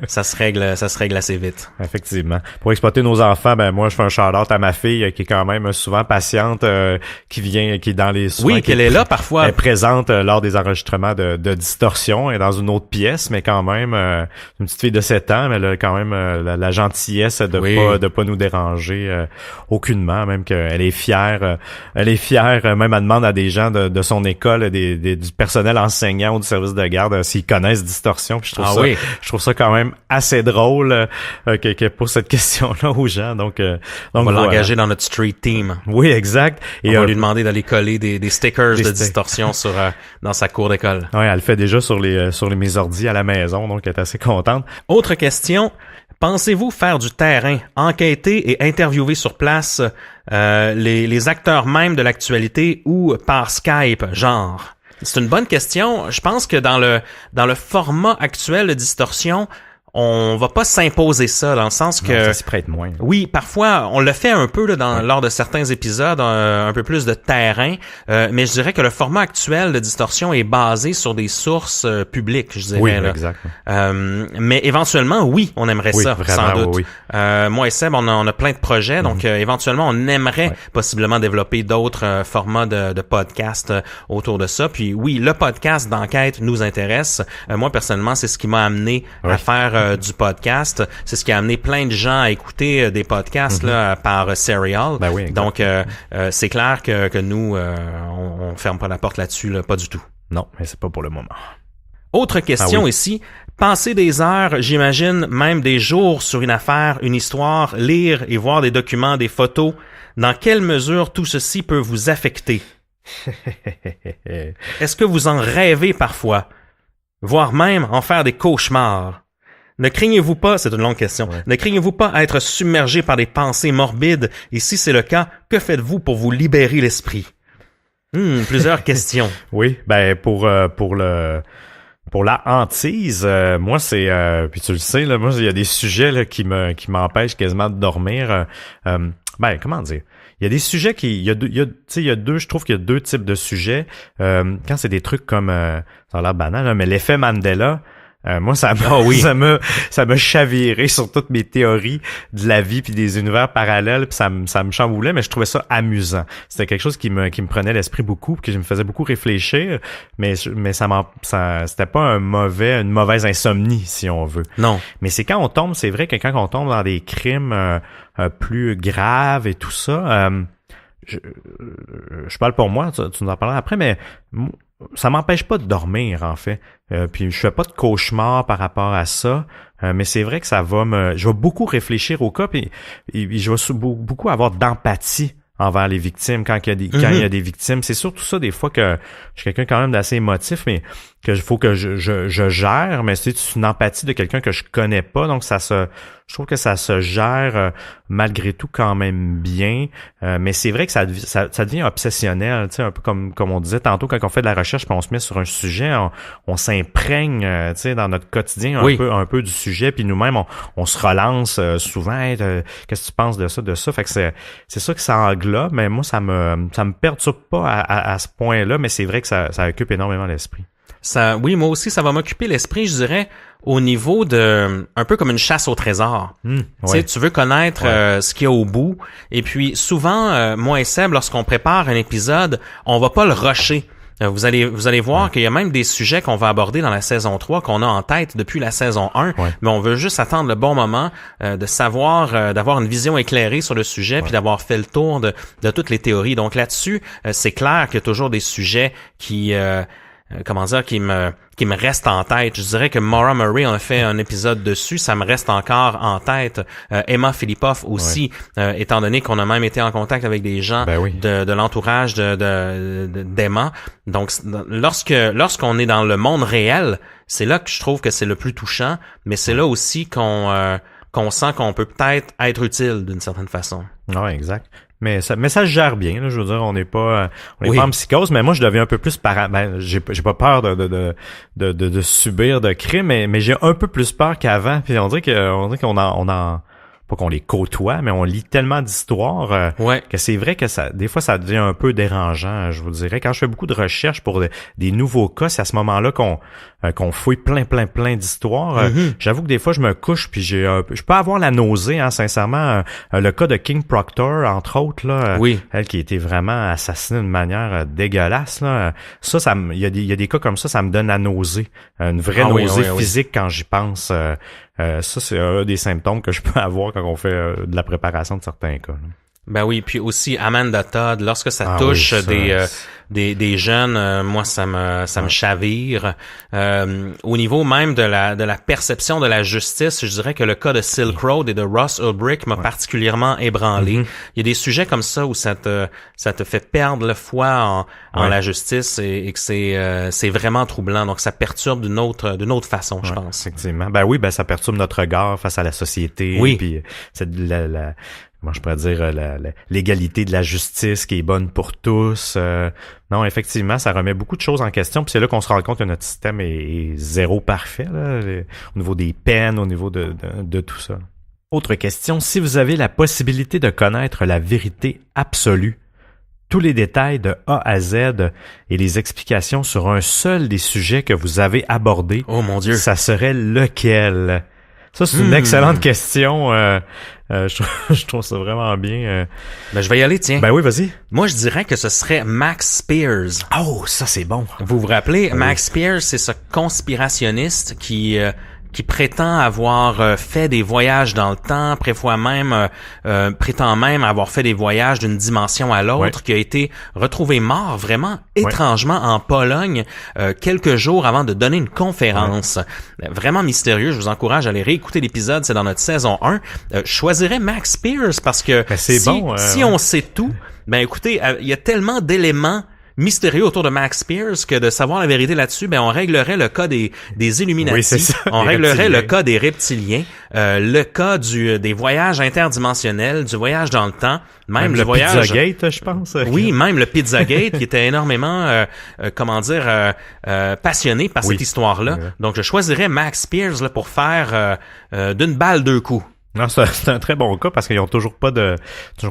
ça se règle assez vite. Effectivement. Pour exploiter nos enfants, moi je fais un shout-out à ma fille qui est quand même souvent patiente, qui est dans les soins. Oui, qu'elle est là parfois. Elle est présente lors des enregistrements de Distorsion, elle est dans une autre pièce, mais quand même une petite fille de 7 ans, mais elle a quand même la gentillesse de pas nous déranger aucunement, même qu'elle est fière. Elle est fière, même elle demande à des gens de son école, du personnel enseignant ou du service de garde s'ils connaissent Distorsion. Puis je trouve ça quand même assez drôle que pour cette question-là aux gens. Donc on va l'engager dans notre street team. Oui, exact. Et on va lui demander d'aller coller des stickers de Distorsion dans sa cour d'école. Oui, elle le fait déjà sur mes ordis à la maison, donc elle est assez contente. Autre question. Pensez-vous faire du terrain, enquêter et interviewer sur place les acteurs même de l'actualité ou par Skype, genre? C'est une bonne question. Je pense que dans le format actuel de Distorsion, on va pas s'imposer ça dans le sens que ça s'y prête moins. Oui, parfois on le fait un peu là, lors de certains épisodes, un peu plus de terrain, mais je dirais que le format actuel de Distorsion est basé sur des sources publiques, je dirais. Oui, là. Exact. Mais éventuellement, oui, on aimerait ça, vraiment, sans doute. Oui. Moi et Seb, on a plein de projets, donc éventuellement on aimerait possiblement développer d'autres formats de podcasts autour de ça. Puis oui, le podcast d'enquête nous intéresse. Moi personnellement, c'est ce qui m'a amené à faire du podcast. C'est ce qui a amené plein de gens à écouter des podcasts là par Serial. Donc c'est clair que nous on ferme pas la porte là-dessus, là, pas du tout. Non, mais c'est pas pour le moment. Autre question ici. Passer des heures, j'imagine même des jours sur une affaire, une histoire, lire et voir des documents, des photos. Dans quelle mesure tout ceci peut vous affecter? Est-ce que vous en rêvez parfois? Voire même en faire des cauchemars? Ne craignez-vous pas, c'est une longue question, ne craignez-vous pas être submergé par des pensées morbides? Et si c'est le cas, que faites-vous pour vous libérer l'esprit? Plusieurs questions. Oui, pour la hantise, moi c'est puis tu le sais là, moi il y a des sujets là qui m'empêchent quasiment de dormir. Comment dire? il y a des sujets je trouve qu'il y a deux types de sujets. Quand c'est des trucs comme, ça a l'air banal, là, mais l'effet Mandela, moi, ça m'a chaviré sur toutes mes théories de la vie puis des univers parallèles, puis ça me chamboulait, mais je trouvais ça amusant. C'était quelque chose qui me prenait l'esprit beaucoup, puis qui me faisait beaucoup réfléchir, mais c'était pas une mauvaise insomnie, si on veut. Non. Mais c'est c'est vrai que quand on tombe dans des crimes plus graves et tout ça, je parle pour moi, tu nous en parleras après, mais ça m'empêche pas de dormir, en fait. Puis je fais pas de cauchemar par rapport à ça. Mais c'est vrai que je vais beaucoup réfléchir au cas, puis je vais beaucoup avoir d'empathie envers les victimes quand il y a des victimes. C'est surtout ça, des fois, que je suis quelqu'un quand même d'assez émotif, mais que faut que je gère, mais c'est une empathie de quelqu'un que je connais pas, donc je trouve que ça se gère malgré tout quand même bien, mais c'est vrai que ça devient obsessionnel, tu sais, un peu comme on disait tantôt, quand on fait de la recherche puis on se met sur un sujet, on s'imprègne, tu sais, dans notre quotidien un peu du sujet, puis nous-mêmes on se relance souvent, hey, qu'est-ce que tu penses de ça, fait que c'est ça que ça englobe, mais moi ça me perturbe pas à ce point-là, mais c'est vrai que ça occupe énormément l'esprit. Oui, moi aussi, ça va m'occuper l'esprit, je dirais, au niveau de, un peu comme une chasse au trésor. Tu sais, tu veux connaître ce qu'il y a au bout. Et puis, souvent, moi et Seb, lorsqu'on prépare un épisode, on va pas le rusher. Vous allez voir qu'il y a même des sujets qu'on va aborder dans la saison 3 qu'on a en tête depuis la saison 1, mais on veut juste attendre le bon moment de savoir, d'avoir une vision éclairée sur le sujet, puis d'avoir fait le tour de toutes les théories. Donc là-dessus, c'est clair qu'il y a toujours des sujets qui me reste en tête. Je dirais que Maura Murray, on a fait un épisode dessus, ça me reste encore en tête. Emma Filipov aussi, étant donné qu'on a même été en contact avec des gens de l'entourage d'Emma. Donc, lorsqu'on est dans le monde réel, c'est là que je trouve que c'est le plus touchant, mais c'est là aussi qu'on sent qu'on peut peut-être être utile d'une certaine façon. Ouais, exact. Mais ça se gère bien, là, je veux dire, on n'est pas en psychose, mais moi je deviens un peu plus j'ai pas peur de subir de crimes, mais j'ai un peu plus peur qu'avant, puis on dirait qu'on en pas qu'on les côtoie, mais on lit tellement d'histoires que c'est vrai que des fois ça devient un peu dérangeant, je vous dirais. Quand je fais beaucoup de recherches pour des nouveaux cas, c'est à ce moment-là qu'on fouille plein d'histoires. J'avoue que des fois je me couche puis je peux avoir la nausée, hein, sincèrement. Le cas de King Proctor, entre autres, là, elle qui a été vraiment assassinée d'une manière dégueulasse, là. Il y a des cas comme ça me donne la nausée, une vraie nausée physique quand j'y pense. Ça, c'est un des symptômes que je peux avoir quand on fait de la préparation de certains cas, là. Ben oui, puis aussi Amanda Todd, lorsque ça touche des jeunes, moi ça me chavire. Au niveau même de la perception de la justice, je dirais que le cas de Silk Road et de Ross Ulbricht m'a particulièrement ébranlé. Il y a des sujets comme ça où ça te fait perdre le foi en la justice et que c'est vraiment troublant. Donc ça perturbe d'une autre façon, je pense. Effectivement. Ben oui, ça perturbe notre regard face à la société. Oui. Puis c'est comment je pourrais dire, l'égalité de la justice qui est bonne pour tous. Non, effectivement, ça remet beaucoup de choses en question. Puis c'est là qu'on se rend compte que notre système est zéro parfait, là, au niveau des peines, au niveau de tout ça. Autre question, si vous avez la possibilité de connaître la vérité absolue, tous les détails de A à Z et les explications sur un seul des sujets que vous avez abordés, oh mon Dieu, ça serait lequel? Ça, c'est une excellente question. Je trouve ça vraiment bien. Ben, je vais y aller, tiens. Ben oui, vas-y. Moi, je dirais que ce serait Max Spears. Oh, ça, c'est bon. Vous vous rappelez, Max Spears, c'est ce conspirationniste qui prétend avoir fait des voyages dans le temps, prétend même avoir fait des voyages d'une dimension à l'autre, qui a été retrouvé mort vraiment étrangement en Pologne quelques jours avant de donner une conférence. Vraiment mystérieux, je vous encourage à aller réécouter l'épisode, c'est dans notre saison 1. Je choisirais Max Spears parce que si on sait tout, ben écoutez, il y a tellement d'éléments mystérieux autour de Max Spears que de savoir la vérité là-dessus, ben on réglerait le cas des Illuminati, oui, c'est ça, on réglerait le cas des reptiliens, le cas des voyages interdimensionnels, du voyage dans le temps, même le voyage Pizzagate, je pense. Oui, même le Pizzagate qui était énormément passionné par cette histoire-là. Donc je choisirais Max Spears là pour faire d'une balle deux coups. Non, c'est un très bon cas parce qu'ils ont toujours pas de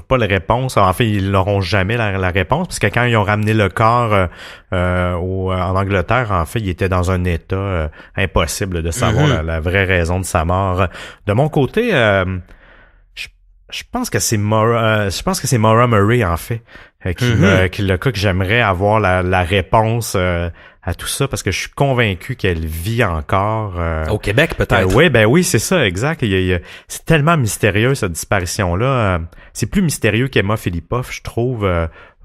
réponse. En fait, ils n'auront jamais la réponse parce que quand ils ont ramené le corps en Angleterre, en fait, il était dans un état impossible de savoir la vraie raison de sa mort. De mon côté, je pense que c'est Maura Murray en fait qui est le cas que j'aimerais avoir la réponse à tout ça parce que je suis convaincu qu'elle vit encore au Québec peut-être. Oui, c'est ça, exact. C'est tellement mystérieux cette disparition là. C'est plus mystérieux qu'Emma Filipov, je trouve.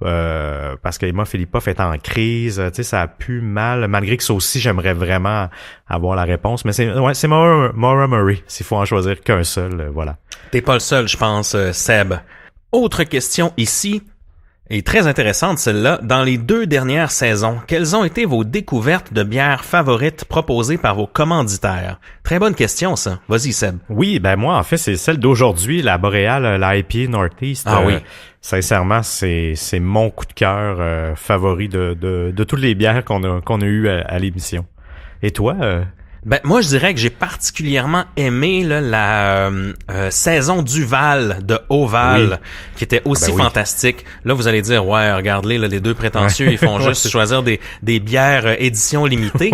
Parce que Emma Filipov est en crise, tu sais, ça a pu mal, malgré que ça aussi, j'aimerais vraiment avoir la réponse, mais c'est Maura Murray, s'il faut en choisir qu'un seul, voilà. T'es pas le seul, je pense, Seb. Autre question ici, et très intéressante celle-là, dans les 2 dernières saisons, quelles ont été vos découvertes de bières favorites proposées par vos commanditaires? Très bonne question, ça. Vas-y, Seb. Oui, ben moi, en fait, c'est celle d'aujourd'hui, la Boréale, la IPA Northeast. Ah oui. Sincèrement, c'est mon coup de cœur favori de toutes les bières qu'on a eues à l'émission. Et toi? Ben moi je dirais que j'ai particulièrement aimé là, la saison Duval de Oval qui était aussi fantastique. Là vous allez dire ouais regardez là, les deux prétentieux ils font juste choisir des bières édition limitée.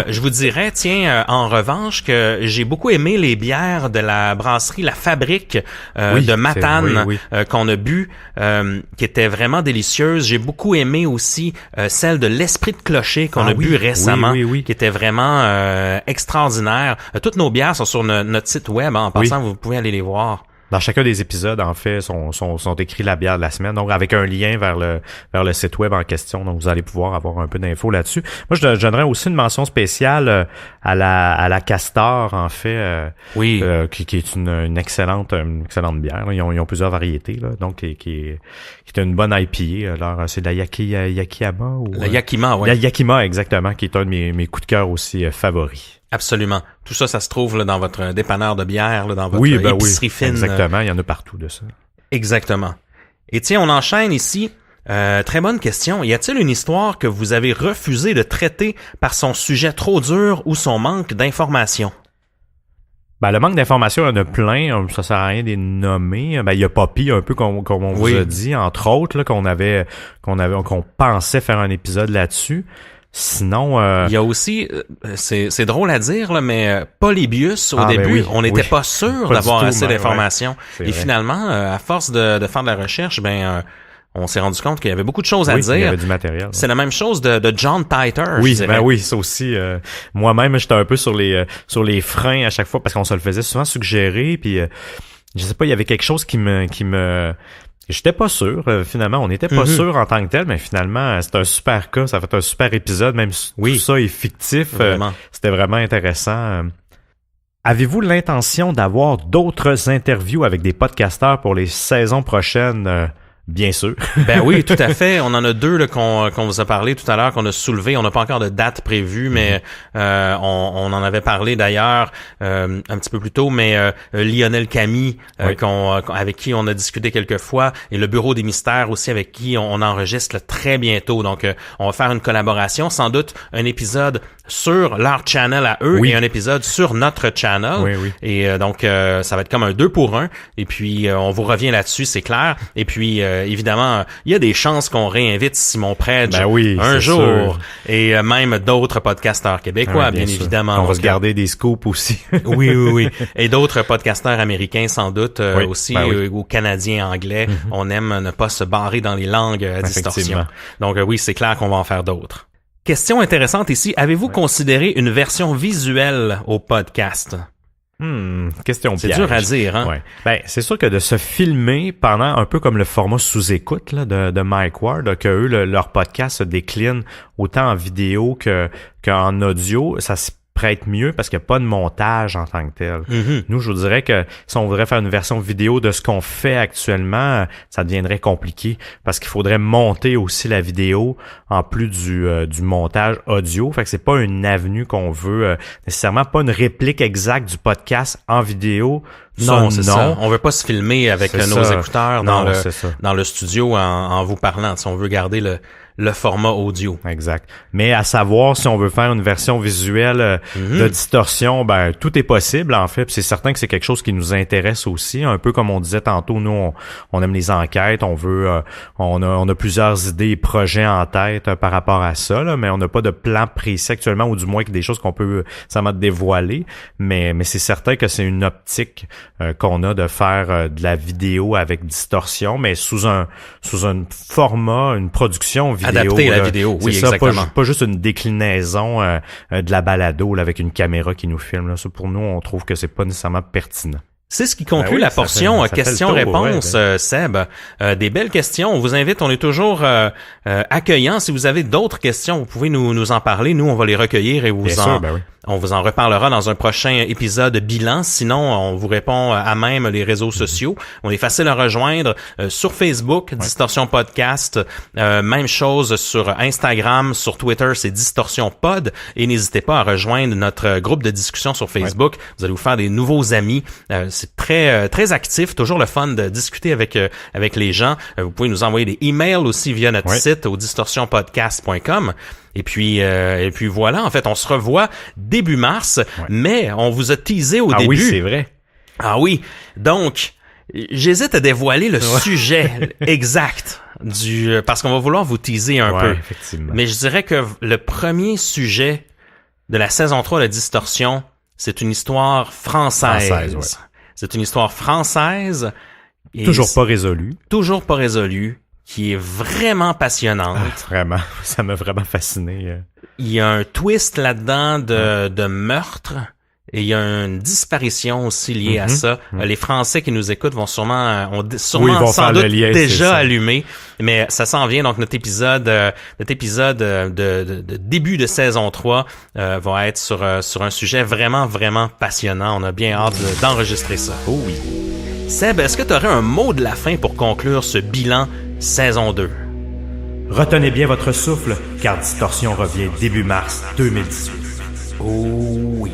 Je vous dirais tiens en revanche que j'ai beaucoup aimé les bières de la brasserie La Fabrique de Matane qu'on a bu qui était vraiment délicieuse. J'ai beaucoup aimé aussi celle de l'Esprit de Clocher qu'on a bu récemment qui était vraiment extraordinaire. Toutes nos bières sont sur notre site web. En passant, vous pouvez aller les voir. Dans chacun des épisodes, en fait, sont écrits la bière de la semaine, donc avec un lien vers le site web en question. Donc, vous allez pouvoir avoir un peu d'infos là-dessus. Moi, je donnerais aussi une mention spéciale à la Castor, en fait, qui est une excellente bière. Là. Ils ont plusieurs variétés, là, donc qui est une bonne IPA. Alors, c'est de la Yakima ou la Yakima, oui. La Yakima, exactement, qui est un de mes coups de cœur aussi favoris. Absolument. Tout ça, ça se trouve là, dans votre dépanneur de bière, là, dans votre épicerie fine. Exactement, il y en a partout de ça. Exactement. Et tiens, on enchaîne ici. Très bonne question. Y a-t-il une histoire que vous avez refusé de traiter par son sujet trop dur ou son manque d'informations? Ben, le manque d'informations, il y en a plein. Ça sert à rien de les nommer. Ben, il y a Poppy, un peu comme on vous a dit, entre autres, là, qu'on pensait faire un épisode là-dessus. Sinon, il y a aussi, c'est drôle à dire là, mais Polybius au début, on n'était pas sûr d'avoir assez d'informations. Et finalement, à force de faire de la recherche, on s'est rendu compte qu'il y avait beaucoup de choses à dire. Il y avait du matériel. C'est la même chose de John Titer. Oui, ça aussi. Moi-même, j'étais un peu sur les freins à chaque fois parce qu'on se le faisait souvent suggérer. Puis, je sais pas, il y avait quelque chose qui me j'étais pas sûr, finalement, on n'était pas sûr en tant que tel, mais finalement, c'est un super cas, ça fait un super épisode, même si tout ça est fictif, c'était vraiment intéressant. Avez-vous l'intention d'avoir d'autres interviews avec des podcasteurs pour les saisons prochaines? Bien sûr. Ben oui, tout à fait. On en a 2 là, qu'on vous a parlé tout à l'heure, qu'on a soulevé. On n'a pas encore de date prévue, mais on en avait parlé d'ailleurs un petit peu plus tôt. Mais Lionel Camille, avec qui on a discuté quelques fois, et le Bureau des Mystères aussi, avec qui on enregistre là, très bientôt. Donc, on va faire une collaboration, sans doute un épisode sur leur channel à eux et un épisode sur notre channel. Et donc, ça va être comme un 2 pour 1. Et puis, on vous revient là-dessus, c'est clair. Et puis, évidemment, il y a des chances qu'on réinvite Simon Predge un jour. Sûr. Et même d'autres podcasteurs québécois, bien évidemment. On va se garder des scoops aussi. oui. Et d'autres podcasteurs américains, sans doute, aussi, ou canadiens, anglais. On aime ne pas se barrer dans les langues à distorsion. Donc, oui, c'est clair qu'on va en faire d'autres. Question intéressante ici. Avez-vous considéré une version visuelle au podcast? Question piège. C'est dur à dire, hein? Ouais. Ben, c'est sûr que de se filmer pendant un peu comme le format sous-écoute là, de Mike Ward, que eux, leur podcast se décline autant en vidéo qu'en audio, ça se prête mieux parce qu'il n'y a pas de montage en tant que tel. Nous, je vous dirais que si on voudrait faire une version vidéo de ce qu'on fait actuellement, ça deviendrait compliqué parce qu'il faudrait monter aussi la vidéo en plus du montage audio. Fait que c'est pas une avenue qu'on veut nécessairement, pas une réplique exacte du podcast en vidéo. Non, c'est ça. On veut pas se filmer avec nos écouteurs dans le studio en vous parlant. Si on veut garder le format audio. Exact. Mais à savoir, si on veut faire une version visuelle de distorsion, ben tout est possible en fait. Puis c'est certain que c'est quelque chose qui nous intéresse aussi. Un peu comme on disait tantôt, nous on aime les enquêtes, on veut, on a plusieurs idées et projets en tête par rapport à ça, là, mais on n'a pas de plan précis actuellement, ou du moins que des choses qu'on peut seulement dévoiler. Mais c'est certain que c'est une optique qu'on a de faire de la vidéo avec distorsion, mais sous un format, une production vidéo. Adapté à la vidéo, oui, ça, exactement. Pas juste une déclinaison de la balado là, avec une caméra qui nous filme. Là. Ça, pour nous, on trouve que c'est pas nécessairement pertinent. C'est ce qui conclut la portion questions-réponses, Seb. Des belles questions. On vous invite, on est toujours accueillant. Si vous avez d'autres questions, vous pouvez nous en parler. Nous, on va les recueillir et on vous en reparlera dans un prochain épisode bilan. Sinon, on vous répond à même les réseaux sociaux. On est facile à rejoindre sur Facebook, Distorsion Podcast. Même chose sur Instagram, sur Twitter, c'est Distorsion Pod. Et n'hésitez pas à rejoindre notre groupe de discussion sur Facebook. Vous allez vous faire des nouveaux amis. C'est très actif, toujours le fun de discuter avec les gens. Vous pouvez nous envoyer des emails aussi via notre site au distorsionpodcast.com. Et puis voilà, en fait, on se revoit début mars, mais on vous a teasé au début. Ah oui, c'est vrai. Ah oui, donc j'hésite à dévoiler le sujet exact parce qu'on va vouloir vous teaser un peu. Effectivement. Mais je dirais que le premier sujet de la saison 3 de Distorsion, c'est une histoire française. C'est une histoire française. Et toujours pas résolue. Toujours pas résolue. Qui est vraiment passionnante. Vraiment, ça m'a vraiment fasciné. Il y a un twist là-dedans de meurtre et il y a une disparition aussi liée à ça. Les Français qui nous écoutent vont sûrement sans doute déjà allumé, mais ça s'en vient. Donc notre épisode de début de saison 3 va être sur un sujet vraiment vraiment passionnant. On a bien hâte d'enregistrer ça. Oh oui. Seb, est-ce que tu aurais un mot de la fin pour conclure ce bilan saison 2? Retenez bien votre souffle, car Distorsion revient début mars 2018. Oh oui.